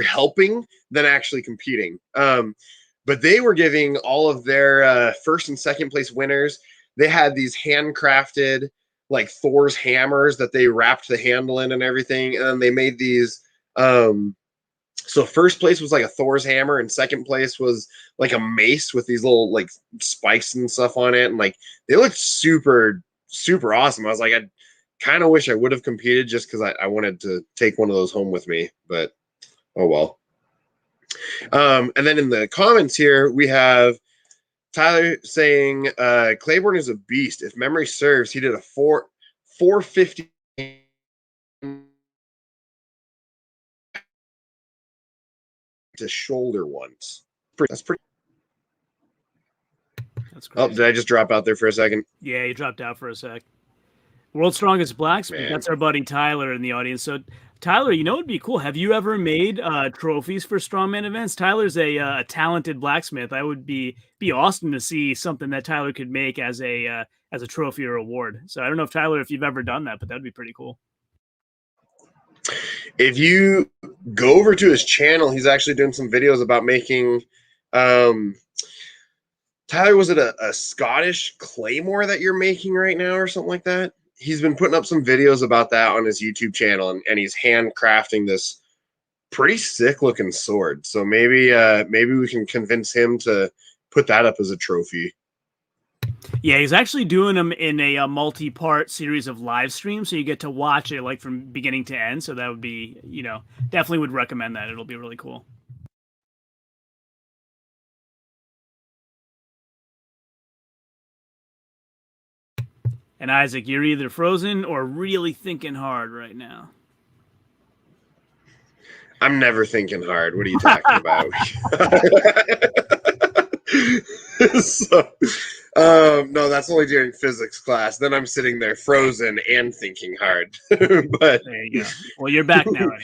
helping than actually competing. But they were giving all of their first and second place winners. They had these handcrafted like Thor's hammers that they wrapped the handle in and everything. And then they made these. So first place was like a Thor's hammer, and second place was like a mace with these little like spikes and stuff on it. And like they looked super, super awesome. I was like, I kind of wish I would have competed just because I wanted to take one of those home with me, but oh well. And then in the comments here, we have Tyler saying Claiborne is a beast. If memory serves, he did a 450 to shoulder once. That's pretty. That's Oh, crazy. did I just drop out there for a second? Yeah, you dropped out for a sec. World's Strongest Blacksmith. Man. That's our buddy Tyler in the audience. So, Tyler, you know what'd be cool? Have you ever made trophies for strongman events? Tyler's a talented blacksmith. I would be awesome to see something that Tyler could make as a trophy or award. So I don't know if Tyler, if you've ever done that, but that'd be pretty cool. If you go over to his channel, he's actually doing some videos about making. Tyler, was it a Scottish claymore that you're making right now or something like that? He's been putting up some videos about that on his YouTube channel, and he's handcrafting this pretty sick looking sword. So maybe we can convince him to put that up as a trophy. Yeah, he's actually doing them in a multi-part series of live streams, so you get to watch it like from beginning to end. So that would be, definitely would recommend that. It'll be really cool. And Isaac, you're either frozen or really thinking hard right now. I'm never thinking hard. What are you talking about? So, no, that's only during physics class. Then I'm sitting there frozen and thinking hard. But there you go. Well, you're back now anyway.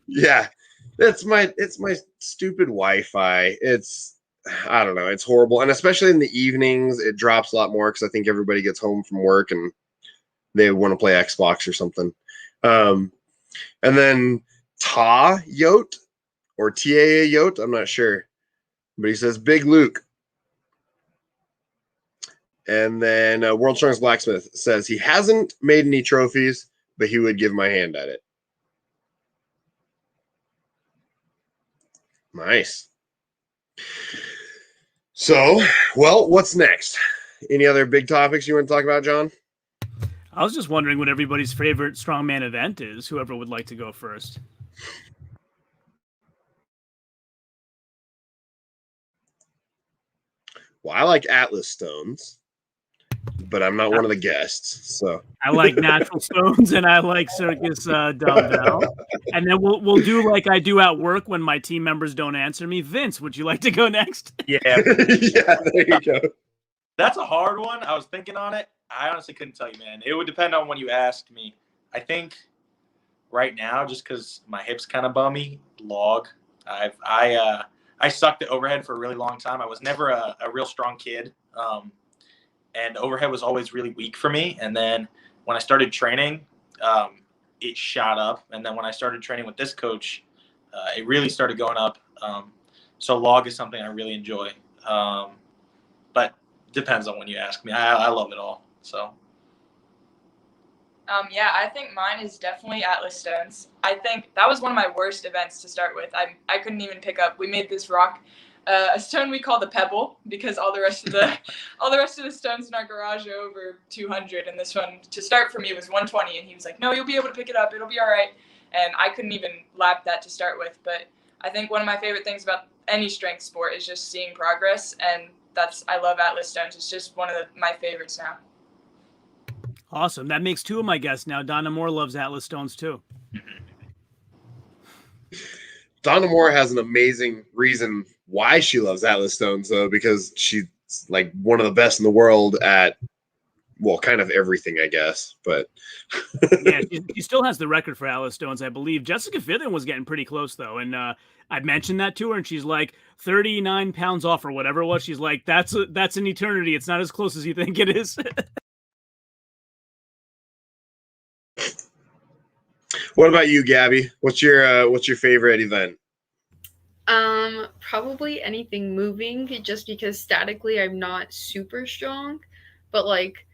Yeah, it's my stupid Wi-Fi. I don't know. It's horrible, and especially in the evenings, it drops a lot more because I think everybody gets home from work and they want to play Xbox or something. And then Ta Yote or Taa Yote, I'm not sure, but he says Big Luke. And then World Strongest Blacksmith says he hasn't made any trophies, but he would give my hand at it. Nice. So, well, what's next? Any other big topics you want to talk about, John? I was just wondering what everybody's favorite strongman event is. Whoever would like to go first. Well, I like Atlas stones, but I'm not one of the guests. So I like natural stones and I like circus dumbbell. And then we'll do like I do at work when my team members don't answer me. Vince, would you like to go next? Yeah. Yeah, there you go. That's a hard one. I was thinking on it. I honestly couldn't tell you, man. It would depend on when you asked me. I think right now, just because my hip's kind of bummy, log. I sucked at overhead for a really long time. I was never a real strong kid. And overhead was always really weak for me. And then when I started training, it shot up. And then when I started training with this coach, it really started going up. So log is something I really enjoy. But depends on when you ask me. I love it all. So. Yeah, I think mine is definitely Atlas stones. I think that was one of my worst events to start with. I couldn't even pick up. We made this rock, a stone we call the pebble, because all the rest of the stones in our garage are over 200, and this one to start for me was 120. And he was like, "No, you'll be able to pick it up. It'll be all right." And I couldn't even lap that to start with. But I think one of my favorite things about any strength sport is just seeing progress, and I love Atlas stones. It's just one of my favorites now. Awesome. That makes two of my guests now. Donna Moore loves Atlas stones too. Donna Moore has an amazing reason why she loves Atlas stones, though, because she's like one of the best in the world at, well, kind of everything, I guess. But yeah, she still has the record for Atlas stones, I believe. Jessica Fithen was getting pretty close though, and I mentioned that to her, and she's like 39 pounds off or whatever it was. She's like, "That's an eternity. It's not as close as you think it is." What about you, Gabby? What's your favorite event? Probably anything moving, just because statically I'm not super strong, but like,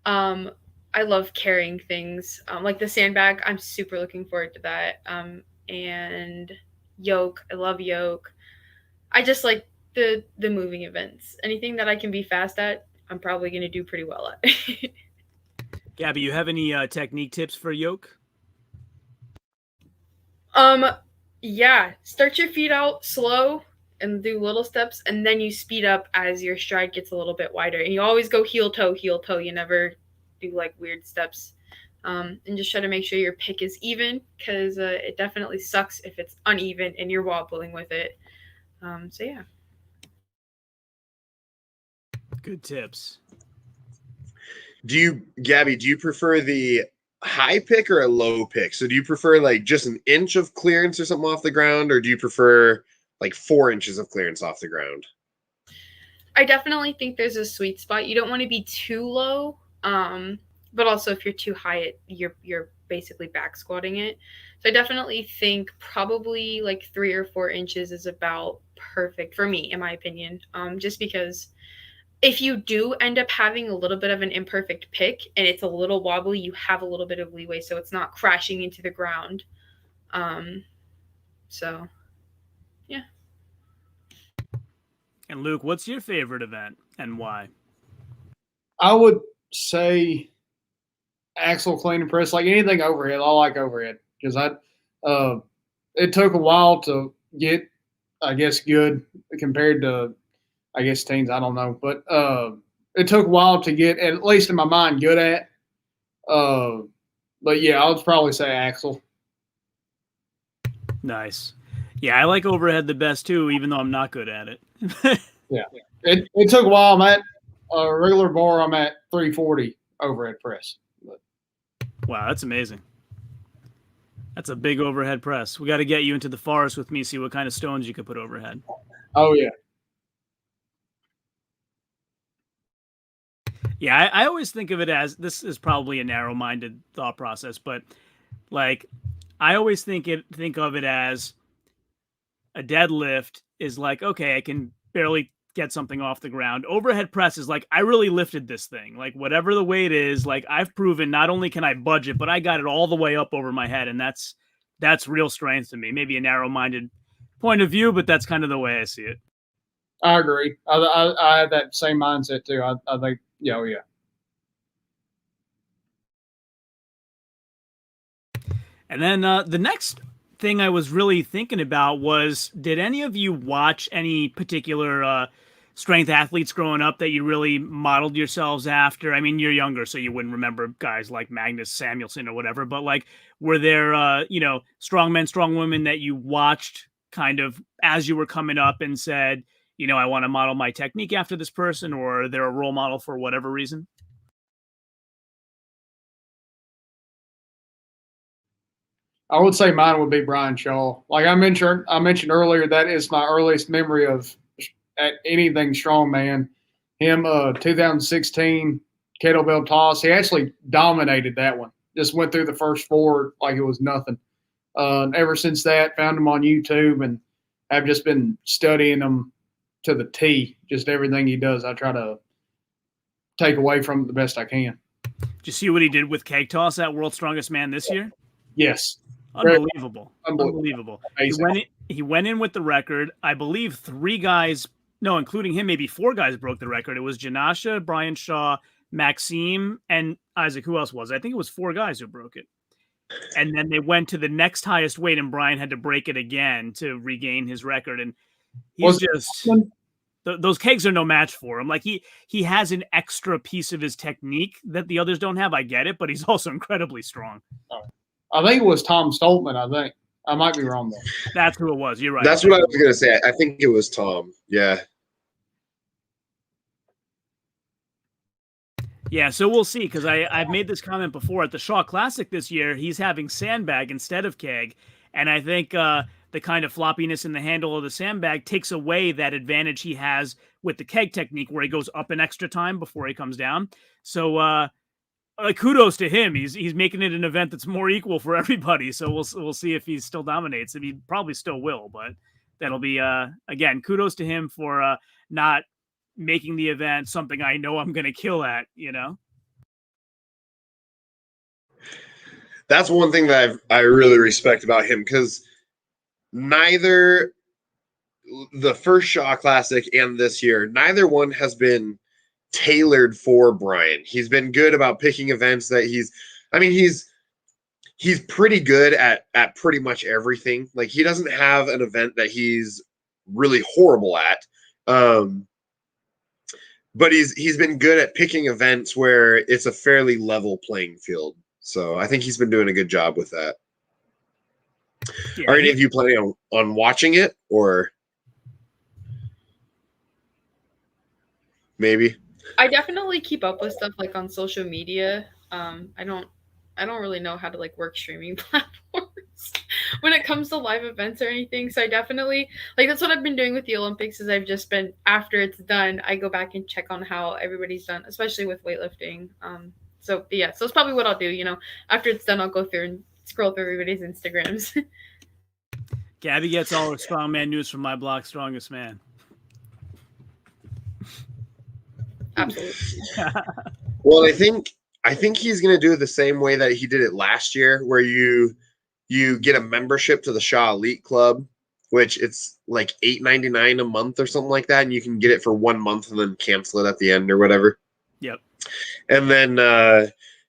I love carrying things. Like the sandbag, I'm super looking forward to that. And yoke, I love yoke. I just like the moving events. Anything that I can be fast at, I'm probably gonna do pretty well at. Gabby, you have any technique tips for yoke? Yeah, start your feet out slow and do little steps, and then you speed up as your stride gets a little bit wider. And you always go heel toe, heel toe. You never do like weird steps. And just try to make sure your pick is even, because it definitely sucks if it's uneven and you're wobbling with it. So yeah. Good tips. Gabby, do you prefer the high pick or a low pick? So do you prefer like just an inch of clearance or something off the ground, or do you prefer like 4 inches of clearance off the ground? I definitely think there's a sweet spot. You don't want to be too low, but also if you're too high, you're basically back squatting it. So I definitely think probably like 3 or 4 inches is about perfect for me, in my opinion. Just because if you do end up having a little bit of an imperfect pick and it's a little wobbly, you have a little bit of leeway, so it's not crashing into the ground. So, yeah. And Luke, what's your favorite event and why? I would say axle clean and press, like anything overhead. I like overhead because it took a while to get, I guess, good compared to, I guess, teens. I don't know, but it took a while to get, at least in my mind, good at. But yeah, I would probably say axle. Nice. Yeah, I like overhead the best too, even though I'm not good at it. Yeah, it took a while. I'm at a regular bar. I'm at 340 overhead press. But. Wow, that's amazing. That's a big overhead press. We got to get you into the forest with me, see what kind of stones you could put overhead. Oh yeah. Yeah, I always think of it as, this is probably a narrow-minded thought process, but like I always think of it as a deadlift is like, okay, I can barely get something off the ground. Overhead press is like, I really lifted this thing. Like whatever the weight is, like I've proven not only can I budge it, but I got it all the way up over my head, and that's real strength to me. Maybe a narrow-minded point of view, but that's kind of the way I see it. I agree. I have that same mindset too. I think, yeah, yeah. And then the next thing I was really thinking about was, did any of you watch any particular strength athletes growing up that you really modeled yourselves after? I mean, you're younger, so you wouldn't remember guys like Magnus Samuelsson or whatever, but like, were there, strong men, strong women that you watched kind of as you were coming up and said, I want to model my technique after this person, or they're a role model for whatever reason? I would say mine would be Brian Shaw. Like I mentioned earlier, that is my earliest memory of at anything strongman. Him, 2016 kettlebell toss. He actually dominated that one. Just went through the first 4 like it was nothing. Ever since that, found him on YouTube and have just been studying him to the T. Just everything he does, I try to take away from it the best I can. Did you see what he did with keg toss at World's Strongest Man this year? Yes. Unbelievable. Unbelievable. He went in with the record. I believe 3 guys, no, including him, maybe 4 guys broke the record. It was Janasha, Brian Shaw, Maxime, and Isaac. Who else was it? I think it was 4 guys who broke it. And then they went to the next highest weight, and Brian had to break it again to regain his record. And he's just... those kegs are no match for him. Like he has an extra piece of his technique that the others don't have. I get it, but he's also incredibly strong. I think it was Tom Stoltman. I think I might be wrong though. That's who it was. You're right. That's what I was going to say. I think it was Tom. Yeah. Yeah, so we'll see, because I've made this comment before. At the Shaw Classic this year, he's having sandbag instead of keg, and I think the kind of floppiness in the handle of the sandbag takes away that advantage he has with the keg technique, where he goes up an extra time before he comes down. So kudos to him. He's making it an event that's more equal for everybody. So we'll see if he still dominates. I mean, he probably still will, but that'll be again, kudos to him for not making the event something I know I'm going to kill at, That's one thing that I really respect about him, because neither the first Shaw Classic and this year, neither one has been tailored for Brian. He's been good about picking events that he's pretty good at pretty much everything. Like, he doesn't have an event that he's really horrible at. But he's been good at picking events where it's a fairly level playing field. So I think he's been doing a good job with that. Yeah, Are any of you planning on watching it, or maybe? I definitely keep up with stuff like on social media. I don't really know how to like work streaming platforms when it comes to live events or anything. So I definitely like that's what I've been doing with the Olympics is I've just been after it's done, I go back and check on how everybody's done, especially with weightlifting. So yeah, so it's probably what I'll do, you know. After it's done, I'll go through and scroll through everybody's Instagrams. Gabby gets all her strongman news from my blog, Strongest Man. Absolutely. Well, I think he's going to do it the same way that he did it last year, where you get a membership to the Shaw Elite Club, which it's like $8.99 a month or something like that, and you can get it for 1 month and then cancel it at the end or whatever. Yep. And then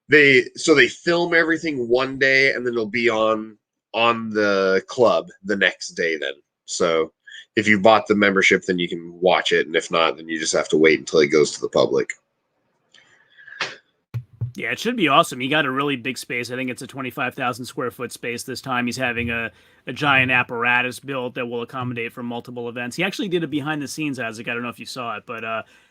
they film everything one day, and then it'll be on the club the next day. Then, so if you bought the membership, then you can watch it, and if not, then you just have to wait until it goes to the public. Yeah, it should be awesome. He got a really big space. I think it's a 25,000 square foot space this time. He's having a giant apparatus built that will accommodate for multiple events. He actually did a behind the scenes, Isaac. I don't know if you saw it, but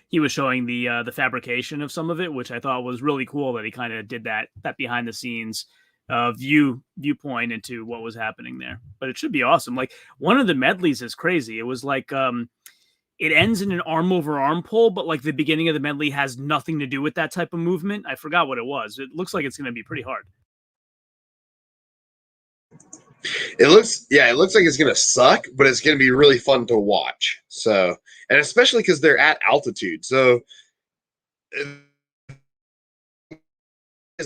he was showing the fabrication of some of it, which I thought was really cool that he kind of did that behind the scenes viewpoint into what was happening there. But it should be awesome. Like one of the medleys is crazy. It was like it ends in an arm over arm pull, but like the beginning of the medley has nothing to do with that type of movement. I forgot what it was. It looks like it's going to be pretty hard. It looks like it's going to suck, but it's going to be really fun to watch. So, and especially because they're at altitude. So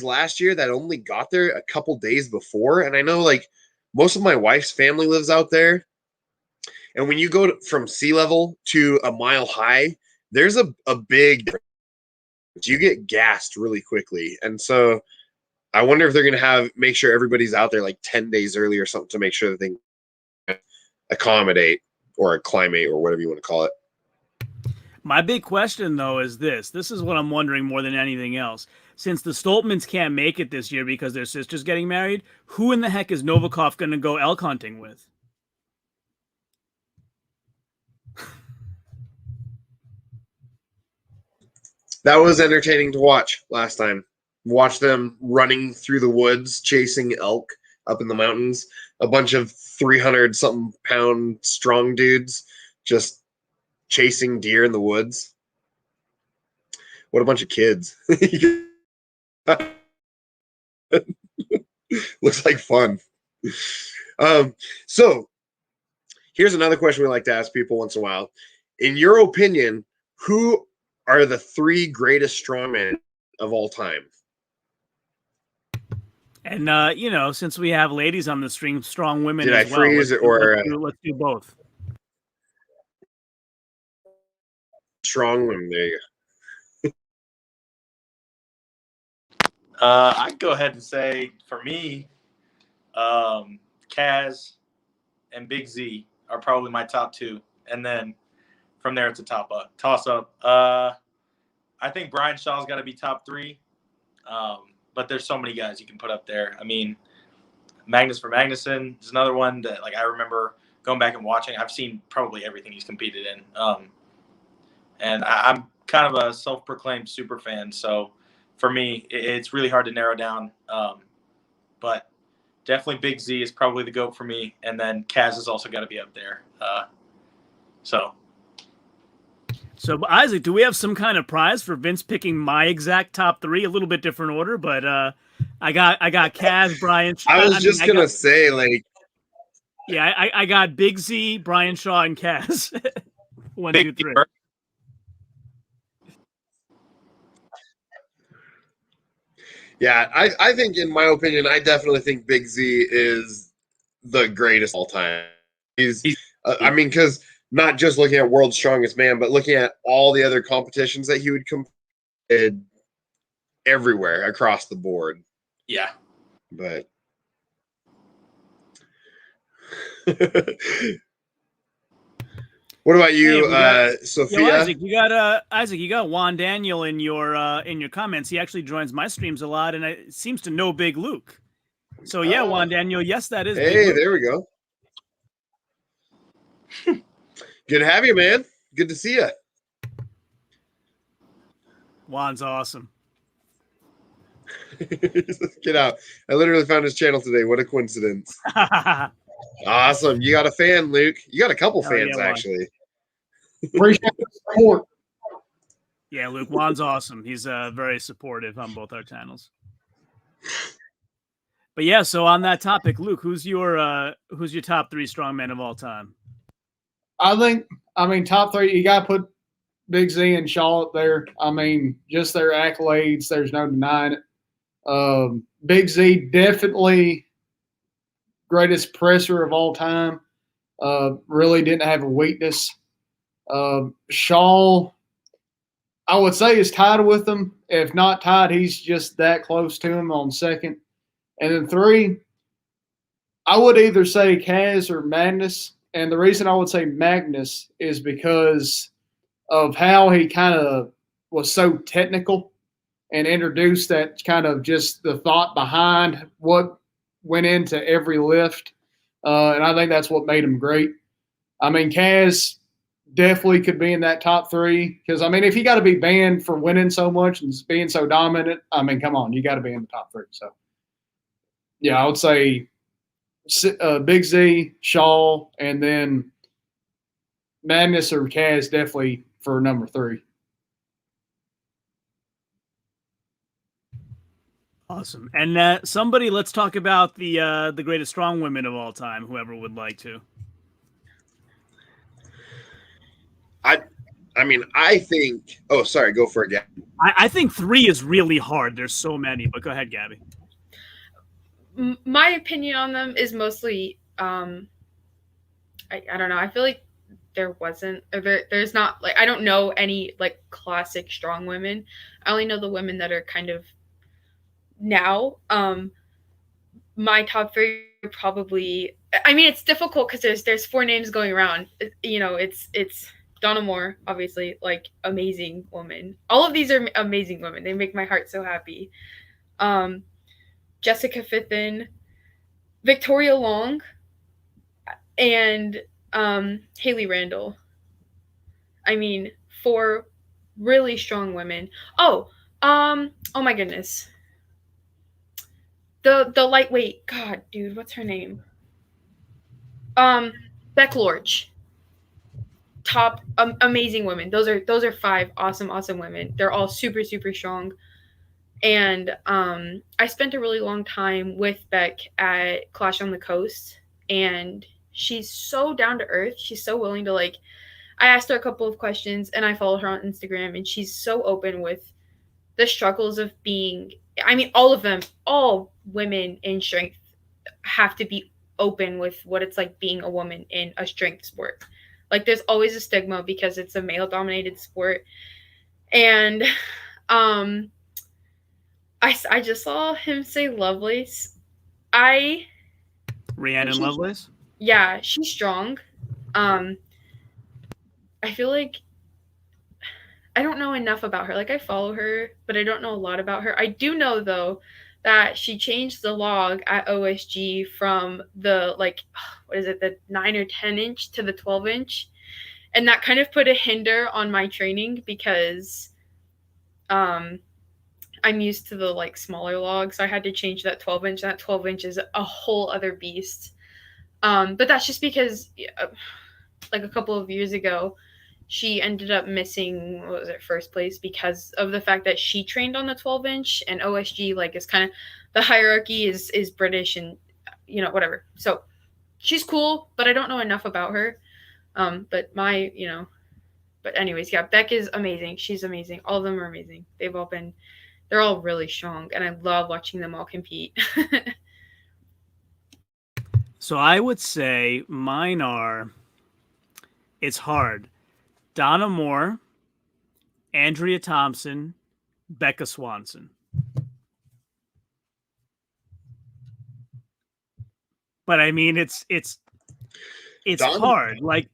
last year that only got there a couple days before. And I know like most of my wife's family lives out there. And when you go from sea level to a mile high, there's a big difference. You get gassed really quickly. And so I wonder if they're going to make sure everybody's out there like 10 days early or something to make sure that they can accommodate or acclimate or whatever you want to call it. My big question, though, is this. This is what I'm wondering more than anything else. Since the Stoltmans can't make it this year because their sister's getting married, who in the heck is Novikov going to go elk hunting with? That was entertaining to watch last time. Watch them running through the woods, chasing elk up in the mountains. A bunch of 300-something pound strong dudes just chasing deer in the woods. What a bunch of kids. Looks like fun. So here's another question we like to ask people once in a while. In your opinion, who are the 3 greatest strongmen of all time? And since we have ladies on the stream, strong women Did as I well. freeze Let's do both. Strong women. There you go. I'd go ahead and say for me, Kaz and Big Z are probably my top 2, and then from there it's a toss up. I think Brian Shaw's got to be top 3, but there's so many guys you can put up there. I mean, Magnus for Magnuson is another one that like I remember going back and watching. I've seen probably everything he's competed in, and I'm kind of a self-proclaimed super fan, so for me it's really hard to narrow down. But definitely Big Z is probably the GOAT for me, and then Kaz has also got to be up there. So, Isaac, do we have some kind of prize for Vince picking my exact top 3? A little bit different order, but I got Kaz, Brian. I was just gonna say, like, yeah, I got Big Z, Brian Shaw, and Kaz. 1, 2, 3. Yeah, I think, in my opinion, I definitely think Big Z is the greatest all time. He's I mean, because not just looking at World's Strongest Man, but looking at all the other competitions that he would compete everywhere across the board. Yeah. But What about you, Hey, we got- Sophia? Yo, Isaac, you got Juan Daniel in your comments. He actually joins my streams a lot, and it seems to know Big Luke. So yeah, Juan Daniel, yes, that is Big Hey, Luke. there we go. Good to have you, man. Good to see you. Juan's awesome. Get out. I literally found his channel today. What a coincidence. Awesome. You got a fan, Luke. You got a couple Hell yeah, fans, Juan. actually. Appreciate the support. Yeah, Luke, Juan's awesome. He's very supportive on both our channels. But yeah, so on that topic, Luke, who's your top 3 strongmen of all time? I mean, top 3, you got to put Big Z and Shaw up there. I mean, just their accolades, there's no denying it. Big Z, definitely greatest presser of all time. Really didn't have a weakness. Shaw, I would say, is tied with him. If not tied, he's just that close to him on second. And then 3, I would either say Kaz or Magnus. And the reason I would say Magnus is because of how he kind of was so technical and introduced that kind of just the thought behind what went into every lift. And I think that's what made him great. I mean, Kaz definitely could be in that top 3 because, I mean, if you got to be banned for winning so much and being so dominant, I mean, come on, you got to be in the top 3. So, yeah, I would say Big Z, Shaw, and then Magnus or Kaz definitely for number 3. Awesome. And somebody, let's talk about the greatest strong women of all time, whoever would like to. I mean, I think. Oh, sorry. Go for it, Gabby. I think 3 is really hard. There's so many, but go ahead, Gabby. My opinion on them is mostly I don't know. I feel like there's not, like, I don't know any like classic strong women. I only know the women that are kind of now. My top 3 are probably, I mean, it's difficult because there's 4 names going around. You know, it's Donna Moore, obviously, like, amazing woman. All of these are amazing women. They make my heart so happy. Jessica Fitton, Victoria Long, and Haley Randall. I mean, 4 really strong women. Oh my goodness. The lightweight, God, dude, what's her name? Beck Lorch. Top amazing women. Those are 5 awesome women. They're all super strong. And I spent a really long time with Beck at Clash on the Coast, and she's so down to earth. She's so willing to, like, I asked her a couple of questions, and I follow her on Instagram, and she's so open with the struggles of being, I mean, all of them, all women in strength have to be open with what it's like being a woman in a strength sport. Like, there's always a stigma because it's a male-dominated sport. And I just saw him say Lovelace. Rhiannon Lovelace? Yeah, she's strong. I feel like I don't know enough about her. Like, I follow her, but I don't know a lot about her. I do know, though, that she changed the log at OSG from the, like, what is it, the 9 or 10 inch to the 12 inch. And that kind of put a hinder on my training because I'm used to the, like, smaller logs. So I had to change that 12 inch. That 12 inch is a whole other beast. But that's just because, like, a couple of years ago, she ended up missing, what was it, first place because of the fact that she trained on the 12 inch, and OSG, like, is kind of, the hierarchy is British and, you know, whatever. So she's cool, but I don't know enough about her. But anyways, yeah, Beck is amazing. She's amazing. All of them are amazing. They're all really strong, and I love watching them all compete. So I would say mine are, it's hard. Donna Moore, Andrea Thompson, Becca Swanson. But I mean, it's Donna- hard. Like,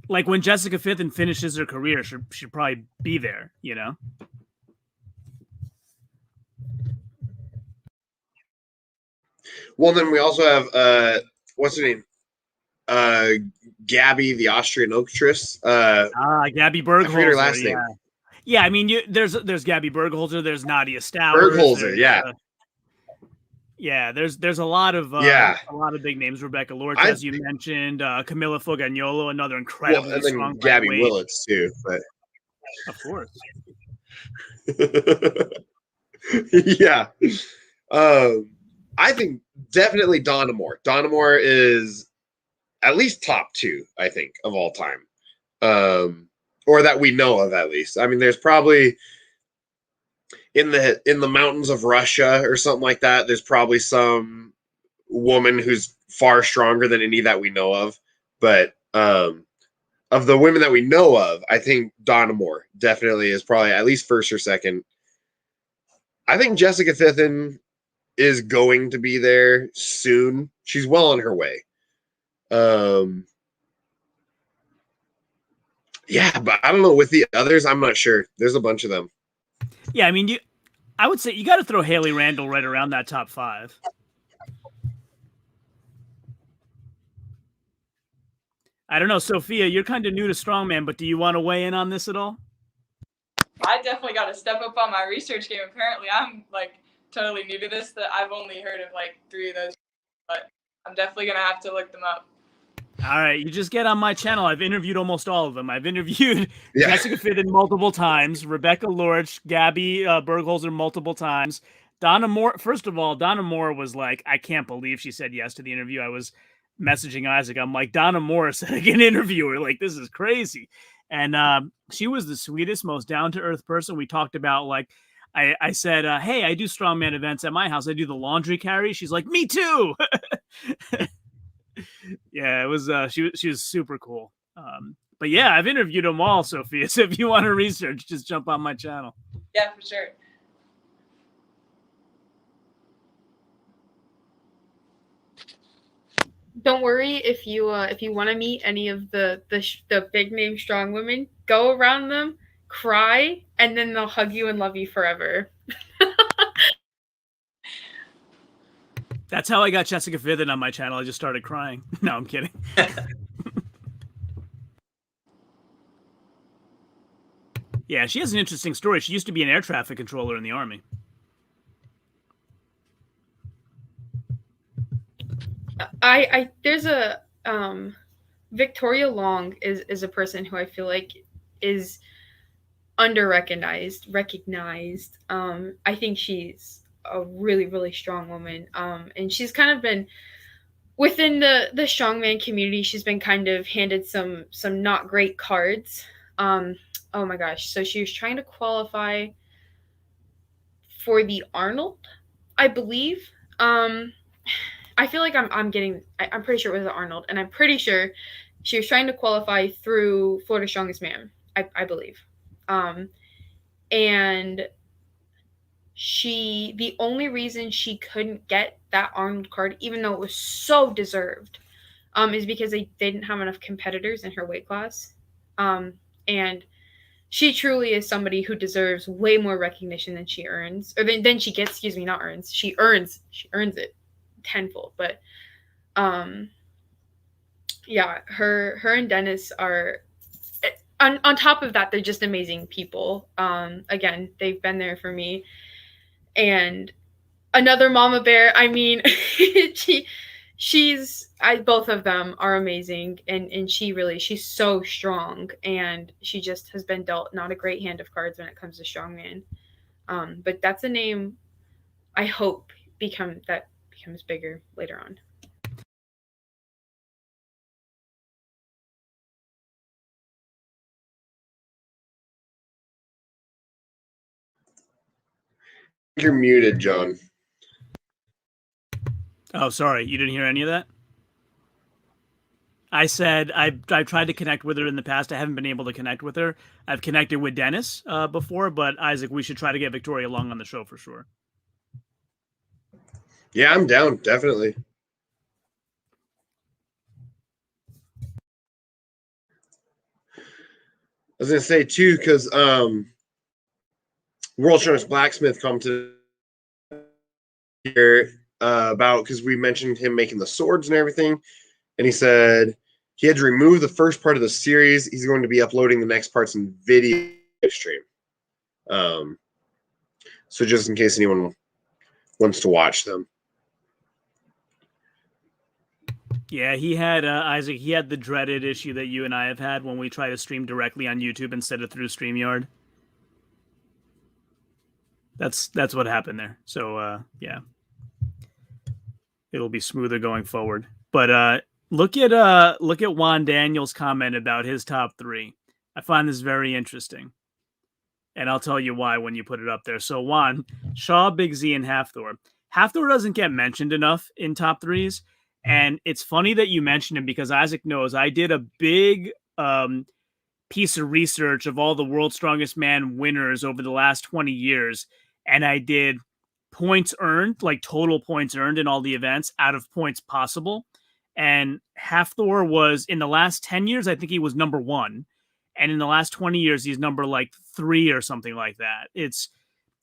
Like when Jessica Fithen finishes her career, she'll probably be there, you know? Well, then we also have what's her name? Gabby, the Austrian actress. Gabby I forget her Bergholzer. last Yeah. name. Yeah, I mean, there's Gabby Bergholzer, there's Nadia Stowers. Bergholzer, yeah. Yeah, there's a lot of big names. Rebecca Lorch, as you mentioned, Camilla Fogagnolo, another incredibly and then strong Gabby lightweight. Willits too, but of course. Yeah. I think definitely Donna Moore. Donna Moore is at least top 2, I think, of all time. Or that we know of, at least. I mean, there's probably in the mountains of Russia or something like that, there's probably some woman who's far stronger than any that we know of. But of the women that we know of, I think Donna Moore definitely is probably at least first or second. I think Jessica Fithen is going to be there soon. She's well on her way. Yeah, but I don't know with the others. I'm not sure. There's a bunch of them. Yeah, I mean, I would say you got to throw Haley Randall right around that top 5. I don't know, Sophia, you're kind of new to strongman, but do you want to weigh in on this at all? I definitely got to step up on my research game. Apparently, I'm like totally new to this. That I've only heard of like 3 of those, but I'm definitely gonna have to look them up. All right, you just get on my channel. I've interviewed almost all of them. I've interviewed Jessica Fithen multiple times, Rebecca Lorch, Gabby Bergholzer multiple times. Donna Moore, first of all, Donna Moore was like, I can't believe she said yes to the interview. I was messaging Isaac. I'm like, Donna Moore said I can interview her. Like, this is crazy. And she was the sweetest, most down-to-earth person. We talked about, like, I said, hey, I do strongman events at my house. I do the laundry carry. She's like, me too. Yeah, it was she was super cool. But yeah, I've interviewed them all, Sophia. So if you want to research, just jump on my channel. Yeah, for sure. Don't worry if you want to meet any of the big name strong women, go around them, cry, and then they'll hug you and love you forever. That's how I got Jessica Fithen on my channel. I just started crying. No, I'm kidding. Yeah, she has an interesting story. She used to be an air traffic controller in the Army. There's a Victoria Long is a person who I feel like is recognized. I think she's a really, really strong woman. And she's kind of been within the strongman community. She's been kind of handed some not great cards. Oh my gosh. So she was trying to qualify for the Arnold, I believe. I feel like I'm pretty sure it was the Arnold, and I'm pretty sure she was trying to qualify through Florida Strongest Man, I believe. And the only reason she couldn't get that Arnold card, even though it was so deserved, is because they didn't have enough competitors in her weight class. And she truly is somebody who deserves way more recognition than she earns, or than she gets. Excuse me, not earns. She earns it tenfold. But yeah, her and Dennis are on top of that, they're just amazing people. Again, they've been there for me. And another mama bear, I mean, both of them are amazing, and she's so strong, and she just has been dealt not a great hand of cards when it comes to strongman. But that's a name I hope becomes bigger later on. You're muted, John. Oh, sorry. You didn't hear any of that? I said I've tried to connect with her in the past. I haven't been able to connect with her. I've connected with Dennis before, but Isaac, we should try to get Victoria Long on the show for sure. Yeah, I'm down, definitely. was gonna say too, because World Strongest Blacksmith commented here about, because we mentioned him making the swords and everything, and he said he had to remove the first part of the series. He's going to be uploading the next parts in video stream. So just in case anyone wants to watch them. Yeah, he had Isaac. He had the dreaded issue that you and I have had when we try to stream directly on YouTube instead of through StreamYard. That's what happened there. So yeah, it'll be smoother going forward. But look at Juan Daniel's comment about his top 3. I find this very interesting, and I'll tell you why when you put it up there. So Juan, Shaw, Big Z, and Halfthor. Halfthor doesn't get mentioned enough in top 3s. And it's funny that you mentioned him because Isaac knows I did a big piece of research of all the World's Strongest Man winners over the last 20 years. And I did points earned, like total points earned in all the events out of points possible. And Halfthor was, in the last 10 years, I think he was number 1. And in the last 20 years, he's number like 3 or something like that. It's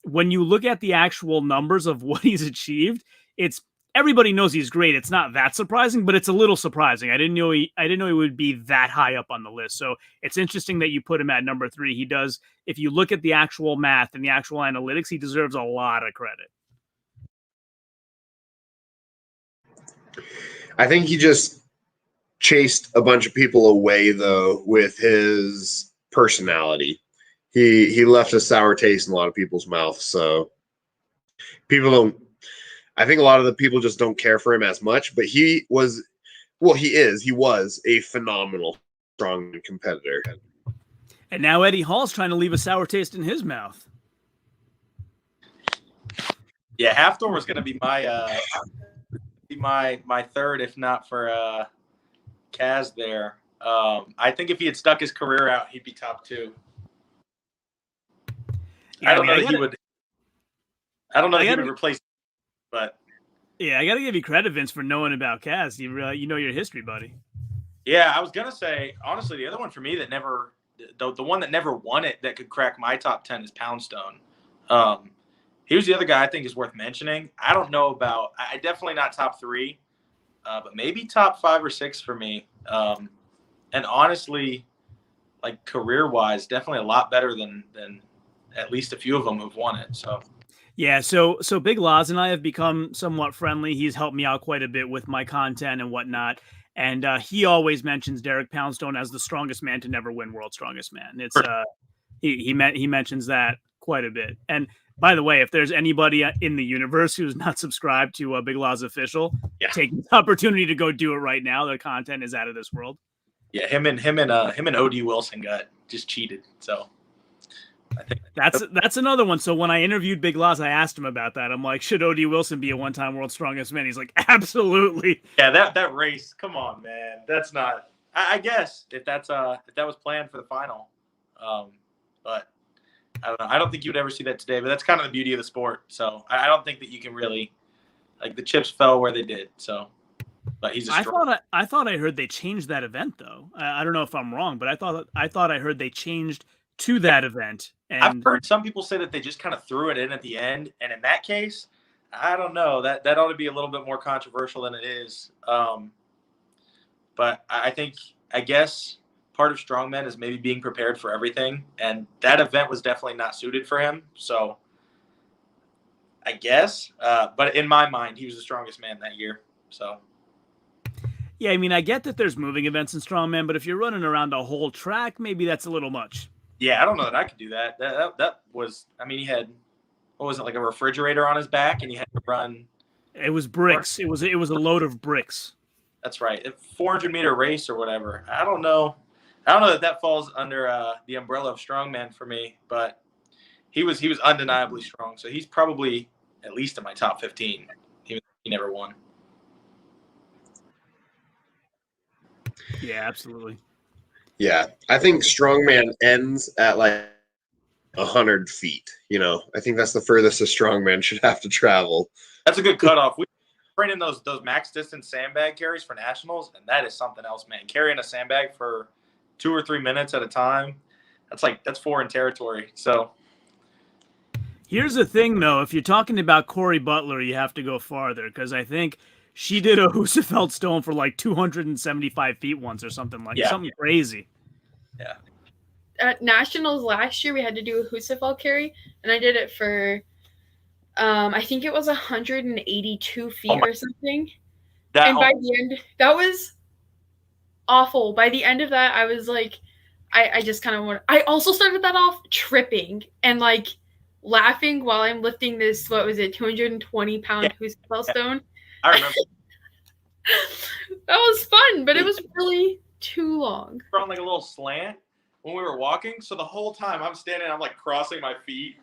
when you look at the actual numbers of what he's achieved, it's everybody knows he's great. It's not that surprising, but it's a little surprising. I didn't know he would be that high up on the list. So it's interesting that you put him at number 3. He does, if you look at the actual math and the actual analytics, he deserves a lot of credit. I think he just chased a bunch of people away though with his personality. He left a sour taste in a lot of people's mouths. So people don't. I think a lot of the people just don't care for him as much, but he was a phenomenal, strong competitor. And now Eddie Hall's trying to leave a sour taste in his mouth. Yeah, Halfthor was going to be my third, if not for Kaz there. I think if he had stuck his career out, he'd be top 2. Yeah, I don't know that he would. I don't know that he would replace. But yeah, I got to give you credit, Vince, for knowing about Kaz. You know your history, buddy. Yeah, I was gonna say honestly, the other one for me that never, the one that never won it that could crack my top 10 is Poundstone. He was the other guy I think is worth mentioning. I don't know about. I definitely not top 3, but maybe top 5 or 6 for me. And honestly, like career wise, definitely a lot better than at least a few of them who've won it. So. Yeah, so Big Loz and I have become somewhat friendly. He's helped me out quite a bit with my content and whatnot. And he always mentions Derek Poundstone as the strongest man to never win World's Strongest Man. It's he mentions that quite a bit. And by the way, if there's anybody in the universe who's not subscribed to Big Loz Official, take the opportunity to go do it right now. Their content is out of this world. Yeah, him and OD Wilson got just cheated. So. I think that's another one. So when I interviewed Big Loz, I asked him about that. I'm like, should OD Wilson be a one-time World's Strongest Man? He's like, absolutely. Yeah, that race. Come on, man. That's not. I guess if that was planned for the final, but I don't know. I don't think you would ever see that today. But that's kind of the beauty of the sport. So I don't think that you can really, like, the chips fell where they did. So, but he's. I thought I heard they changed that event though. I don't know if I'm wrong, but I thought I heard they changed to that event. And I've heard some people say that they just kind of threw it in at the end, and in that case, I don't know. That ought to be a little bit more controversial than it is. But I guess part of strongman is maybe being prepared for everything, and that event was definitely not suited for him. So I guess, but in my mind, he was the strongest man that year. So. Yeah, I mean, I get that there's moving events in strongman, but if you're running around a whole track, maybe that's a little much. Yeah, I don't know that I could do that. That was, I mean, he had, what was it, like a refrigerator on his back, and he had to run. It was bricks. It was a load of bricks. That's right. A 400-meter race or whatever. I don't know that falls under the umbrella of strongman for me, but he was undeniably strong. So he's probably at least in my top 15. He never won. Yeah, absolutely. Yeah, I think strongman ends at like 100 feet. You know, I think that's the furthest a strongman should have to travel. That's a good cutoff. We training those max distance sandbag carries for nationals, and that is something else, man. Carrying a sandbag for 2 or 3 minutes at a time, that's foreign territory. So Here's the thing, though. If you're talking about Corey Butler, you have to go farther because I think she did a Husafeld stone for like 275 feet once or something something crazy. Yeah. At Nationals last year, we had to do a Husafeld carry, and I did it for, I think it was 182 feet or something. And by the end, that was awful. By the end of that, I was like, I just kind of want. I also started that off tripping and like laughing while I'm lifting this. What was it? 220-pound Husafeld stone. I remember. That was fun, but it was really too long. We're on like a little slant when we were walking, so the whole time I'm standing, I'm like crossing my feet.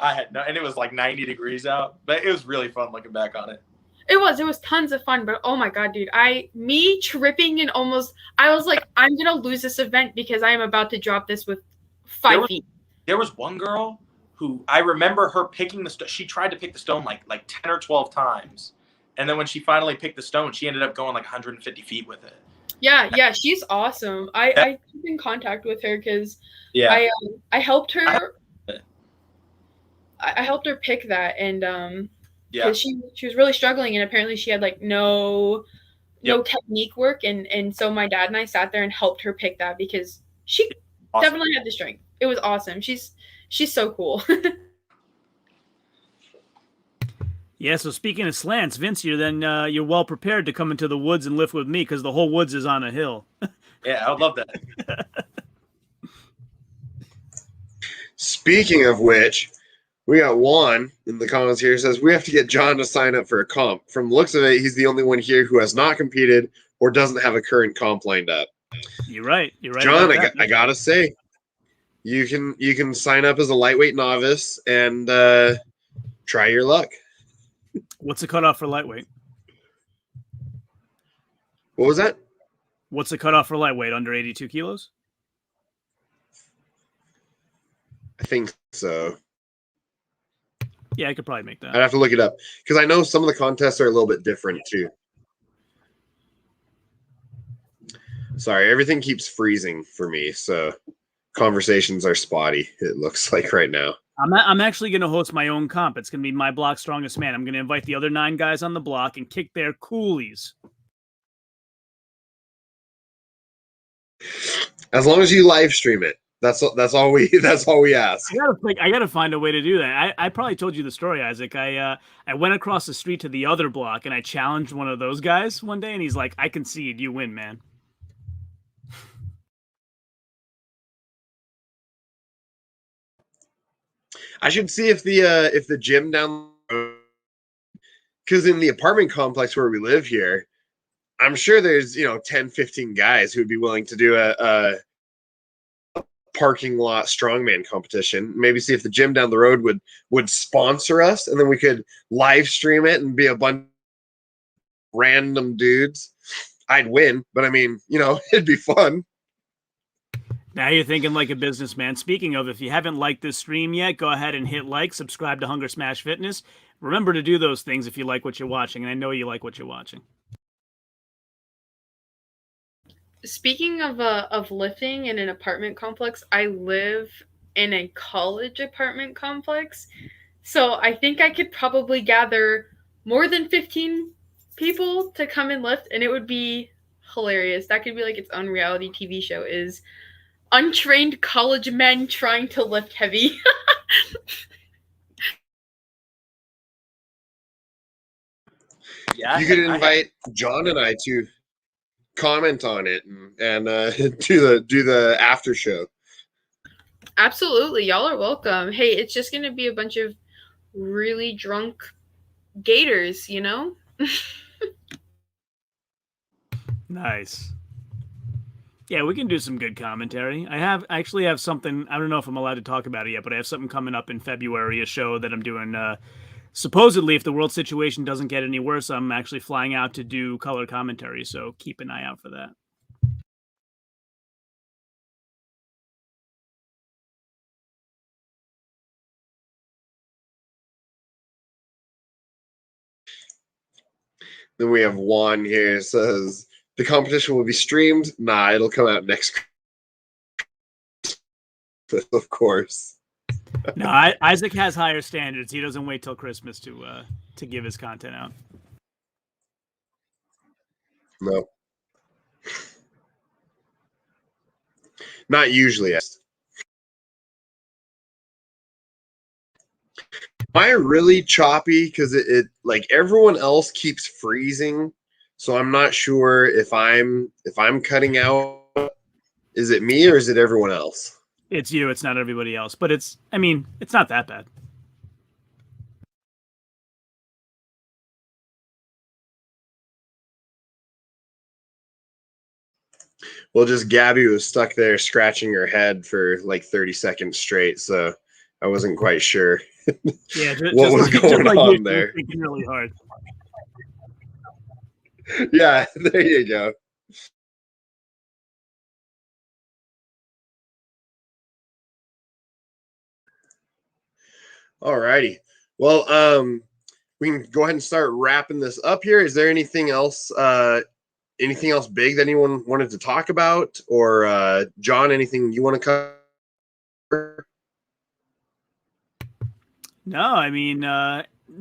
And it was like 90 degrees out, but it was really fun looking back on it. It was tons of fun, but oh my god, dude, me tripping and I was like, I'm gonna lose this event because I am about to drop this with 5 feet. There was one girl who I remember her picking the stone. She tried to pick the stone like 10 or 12 times. And then when she finally picked the stone, she ended up going like 150 feet with it. Yeah, she's awesome. I keep in contact with her because I helped her. I helped her pick that, and because she was really struggling, and apparently she had like no technique work, and so my dad and I sat there and helped her pick that because she definitely had the strength. It was awesome. She's so cool. Yeah, so speaking of slants, Vince, you're well prepared to come into the woods and lift with me because the whole woods is on a hill. Yeah, I would love that. Speaking of which, we got Juan in the comments here who says we have to get John to sign up for a comp. From the looks of it, he's the only one here who has not competed or doesn't have a current comp lined up. You're right. John, I gotta say, you can sign up as a lightweight novice and try your luck. What's the cutoff for lightweight? What was that? What's the cutoff for lightweight? Under 82 kilos? I think so. Yeah, I could probably make that. I'd have to look it up because I know some of the contests are a little bit different too. Sorry, everything keeps freezing for me, so conversations are spotty, it looks like right now. I'm actually going to host my own comp. It's going to be my block strongest man. I'm going to invite the other 9 guys on the block and kick their coolies. As long as you live stream it. That's all we ask. I gotta find a way to do that. I probably told you the story, Isaac. I went across the street to the other block and I challenged one of those guys one day, and he's like, "I concede, you win, man." I should see if the gym down, because in the apartment complex where we live here, I'm sure there's 10, 15 guys who would be willing to do a parking lot strongman competition. Maybe see if the gym down the road would sponsor us, and then we could live stream it and be a bunch of random dudes. I'd win, but I mean, it'd be fun. Now you're thinking like a businessman. Speaking of, if you haven't liked this stream yet, go ahead and hit like, subscribe to Hunger Smash Fitness. Remember to do those things if you like what you're watching, and I know you like what you're watching. Speaking of lifting in an apartment complex, I live in a college apartment complex, so I think I could probably gather more than 15 people to come and lift, and it would be hilarious. That could be like its own reality TV show, is untrained college men trying to lift heavy. Yeah, you could invite John and I to comment on it and do the after show. Absolutely, y'all are welcome. Hey, it's just gonna be a bunch of really drunk gators, Nice. Yeah, we can do some good commentary. I actually have something. I don't know if I'm allowed to talk about it yet, but I have something coming up in February, a show that I'm doing. Supposedly, if the world situation doesn't get any worse, I'm actually flying out to do color commentary, so keep an eye out for that. Then we have Juan here, says, the competition will be streamed. Nah, it'll come out next Of course. No, Isaac has higher standards. He doesn't wait till Christmas to give his content out. No. Not usually. Am I really choppy? Because it like everyone else keeps freezing, so I'm not sure if I'm cutting out. Is it me or is it everyone else? It's you. It's not everybody else. But it's not that bad. Well, just Gabby was stuck there scratching her head for like 30 seconds straight, so I wasn't quite sure Yeah, what was going on there. Thinking really hard. Yeah, there you go. All righty. Well, we can go ahead and start wrapping this up here. Is there anything else big that anyone wanted to talk about? Or John, anything you want to cover? No, I mean,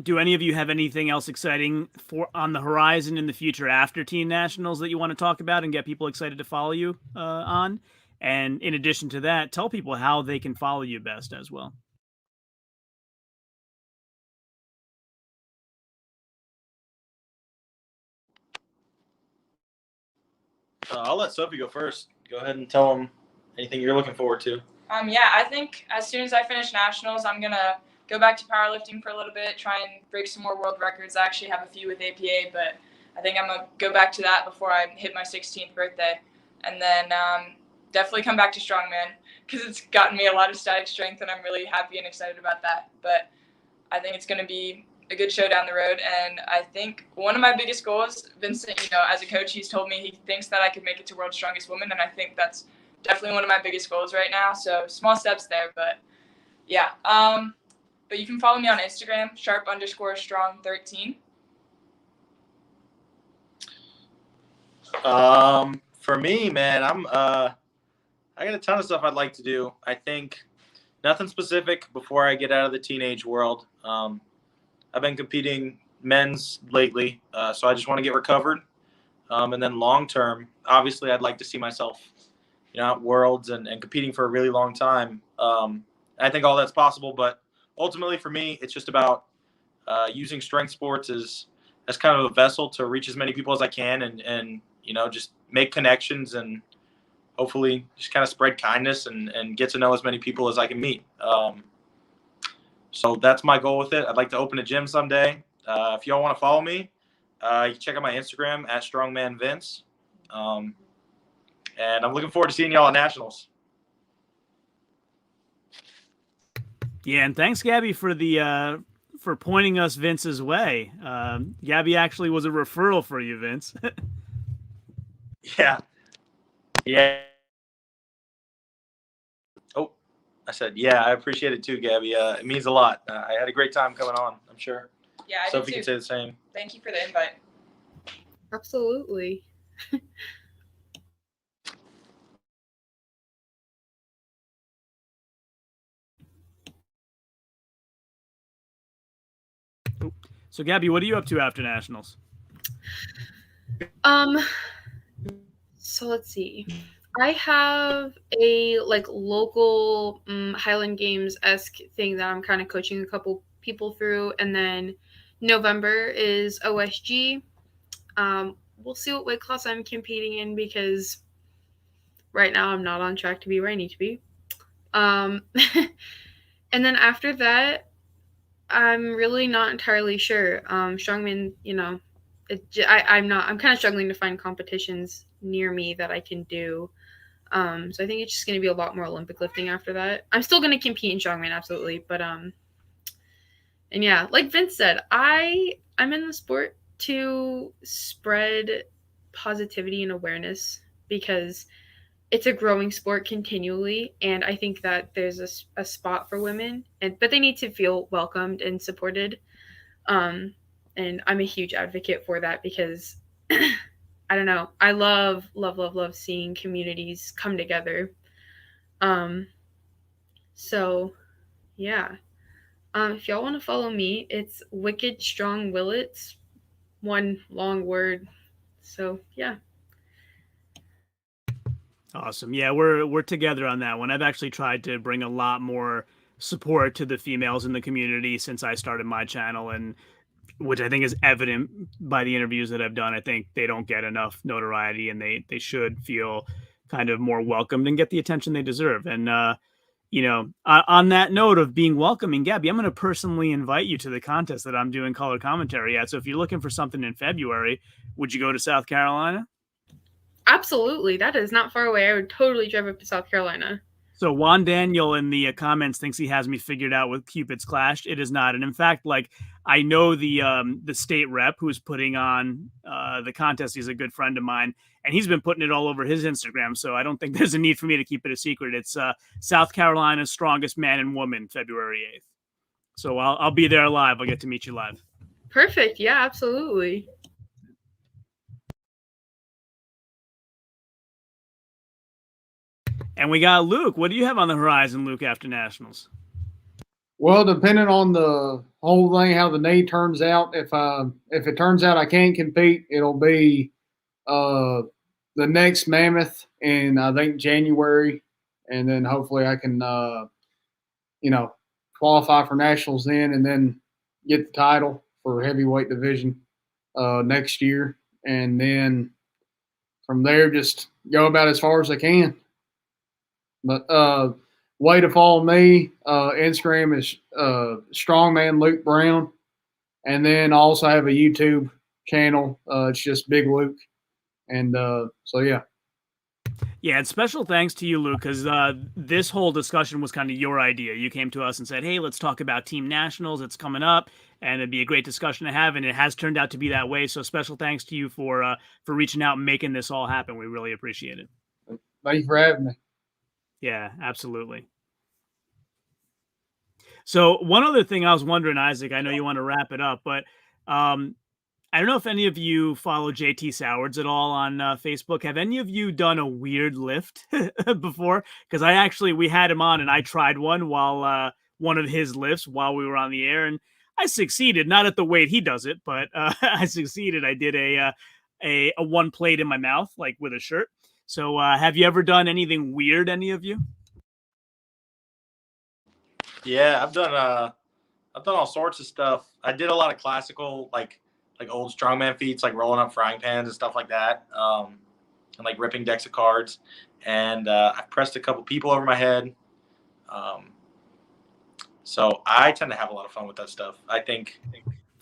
do any of you have anything else exciting on the horizon in the future after Teen Nationals that you want to talk about and get people excited to follow you on? And in addition to that, tell people how they can follow you best as well. I'll let Sophie go first. Go ahead and tell them anything you're looking forward to. Yeah, I think as soon as I finish nationals, I'm gonna go back to powerlifting for a little bit, try and break some more world records. I actually have a few with APA, but I think I'm gonna go back to that before I hit my 16th birthday, and then definitely come back to strongman because it's gotten me a lot of static strength, and I'm really happy and excited about that. But I think it's gonna be a good show down the road, and I think one of my biggest goals, Vincent, as a coach, he's told me he thinks that I could make it to World's Strongest Woman, and I think that's definitely one of my biggest goals right now. So small steps there, but yeah. But you can follow me on Instagram, #_strong13. For me, man, I got a ton of stuff I'd like to do. I think nothing specific before I get out of the teenage world. I've been competing men's lately, so I just want to get recovered. And then long term, obviously, I'd like to see myself, at Worlds and competing for a really long time. I think all that's possible, but ultimately for me, it's just about using strength sports as kind of a vessel to reach as many people as I can and just make connections and hopefully just kind of spread kindness and get to know as many people as I can meet. So that's my goal with it. I'd like to open a gym someday. If y'all want to follow me, you can check out my Instagram at StrongmanVince. And I'm looking forward to seeing y'all at Nationals. Yeah, and thanks, Gabby, for pointing us Vince's way. Gabby actually was a referral for you, Vince. Yeah. Oh, I said, yeah, I appreciate it too, Gabby. It means a lot. I had a great time coming on, I'm sure. Yeah, I Sophie did can too. say the same. Thank you for the invite. Absolutely. So, Gabby, what are you up to after Nationals? So let's see. I have a local Highland Games-esque thing that I'm kind of coaching a couple people through, and then November is OSG. We'll see what weight class I'm competing in because right now I'm not on track to be where I need to be. And then after that, I'm really not entirely sure. Strongman, I'm kind of struggling to find competitions near me that I can do. So I think it's just going to be a lot more Olympic lifting after that. I'm still going to compete in strongman, absolutely, but and yeah, like Vince said, I'm in the sport to spread positivity and awareness because it's a growing sport continually, and I think that there's a spot for women, but they need to feel welcomed and supported. And I'm a huge advocate for that because I don't know, I love seeing communities come together. So, yeah. If y'all want to follow me, it's Wicked Strong Willets, one long word. So, yeah. Awesome. Yeah, we're together on that one. I've actually tried to bring a lot more support to the females in the community since I started my channel, and which I think is evident by the interviews that I've done. I think they don't get enough notoriety, and they should feel kind of more welcomed and get the attention they deserve. And on that note of being welcoming, Gabby, I'm going to personally invite you to the contest that I'm doing color commentary at. So if you're looking for something in February, would you go to South Carolina? Absolutely. That is not far away. I would totally drive up to South Carolina. So Juan Daniel in the comments thinks he has me figured out with Cupid's Clash. It is not. And in fact, like, I know the state rep who's putting on the contest. He's a good friend of mine, and he's been putting it all over his Instagram. So I don't think there's a need for me to keep it a secret. It's South Carolina's Strongest Man and Woman, February 8th. So I'll be there live. I'll get to meet you live. Perfect. Yeah, absolutely. And we got Luke. What do you have on the horizon, Luke, after Nationals? Well, depending on the whole thing, how the knee turns out, if it turns out I can't compete, it'll be the next Mammoth in, I think, January, and then hopefully I can qualify for Nationals then, and then get the title for heavyweight division next year, and then from there just go about as far as I can. But way to follow me, Instagram is Strongman Luke Brown, and then I also have a YouTube channel. It's just Big Luke, and so yeah. Yeah, and special thanks to you, Luke, because this whole discussion was kind of your idea. You came to us and said, hey, let's talk about Team Nationals. It's coming up, and it'd be a great discussion to have, and it has turned out to be that way. So special thanks to you for reaching out and making this all happen. We really appreciate it. Thank you for having me. Yeah, absolutely. So one other thing I was wondering, Isaac, I know you want to wrap it up, but I don't know if any of you follow JT Sowards at all on Facebook. Have any of you done a weird lift before? Because we had him on and I tried one one of his lifts while we were on the air, and I succeeded, not at the weight he does it, but I succeeded. I did a one plate in my mouth, like with a shirt. So have you ever done anything weird, any of you? Yeah, I've done all sorts of stuff. I did a lot of classical, like old strongman feats, like rolling up frying pans and stuff like that, and like ripping decks of cards. And I've pressed a couple people over my head. So I tend to have a lot of fun with that stuff. I think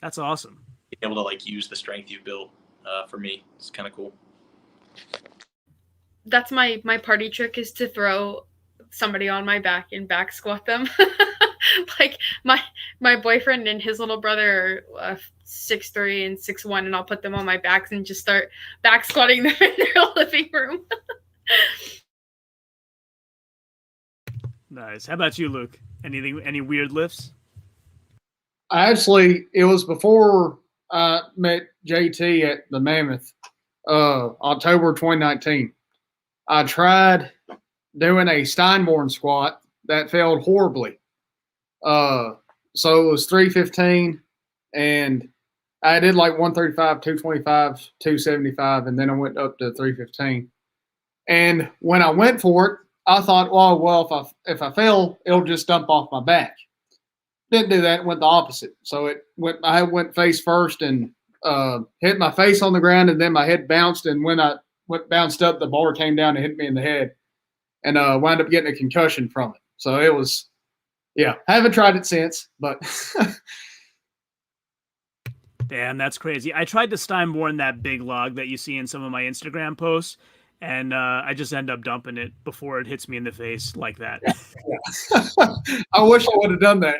that's awesome. Being able to like use the strength you've built, for me, it's kind of cool. That's my party trick, is to throw somebody on my back and back squat them. Like my boyfriend and his little brother are 6'3" and 6'1", and I'll put them on my backs and just start back squatting them in their living room. Nice. How about you, Luke? Any weird lifts? It was before I met JT at the Mammoth, October 2019. I tried doing a Steinborn squat that failed horribly. So it was 315, and I did like 135, 225, 275, and then I went up to 315. And when I went for it, I thought, well, if I fail, it'll just dump off my back. Didn't do that. It went the opposite. So I went face first and hit my face on the ground, and then my head bounced. And when I bounced up, the bar came down and hit me in the head, and wound up getting a concussion from it. So it was, yeah. I haven't tried it since, but. Damn, that's crazy. I tried to Steinborn that big log that you see in some of my Instagram posts, and I just end up dumping it before it hits me in the face like that. Yeah. I wish I would have done that.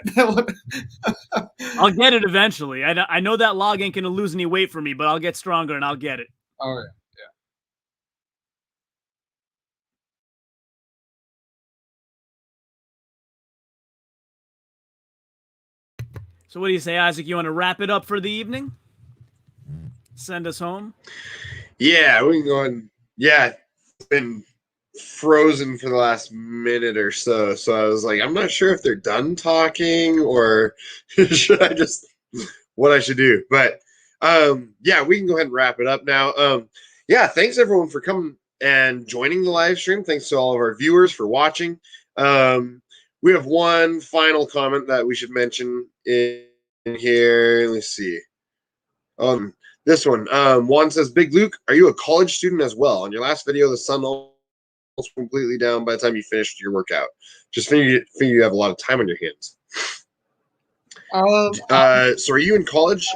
I'll get it eventually. I know that log ain't going to lose any weight for me, but I'll get stronger and I'll get it. Oh, yeah. So what do you say, Isaac? You want to wrap it up for the evening? Send us home? Yeah, we can go on. Yeah, it's been frozen for the last minute or so. So I was like, I'm not sure if they're done talking or should I just what I should do. But yeah, we can go ahead and wrap it up now. Yeah, thanks everyone for coming and joining the live stream. Thanks to all of our viewers for watching. We have one final comment that we should mention in here. Let's see. This one. Juan says, Big Luke, are you a college student as well? On your last video, the sun almost completely down by the time you finished your workout. Just figure you have a lot of time on your hands. So are you in college?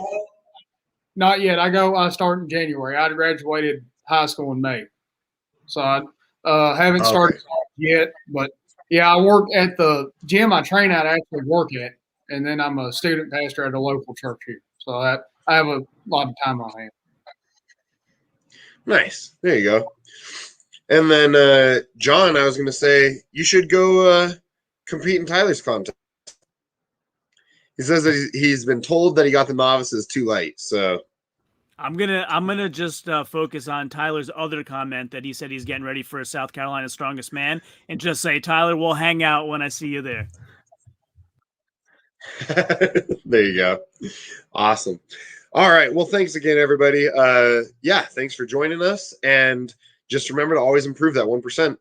Not yet. I start in January. I graduated high school in May. So I haven't started yet. But yeah, I work at the gym I train at, I actually work at. And then I'm a student pastor at a local church here. So I have a lot of time on hand. Nice. There you go. And then, John, I was going to say, you should go compete in Tyler's contest. He says that he's been told that he got the novices too light. So I'm gonna just focus on Tyler's other comment that he said he's getting ready for South Carolina's Strongest Man, and just say, Tyler, we'll hang out when I see you there. There you go. Awesome. All right. Well, thanks again, everybody. Yeah, thanks for joining us. And just remember to always improve that 1%.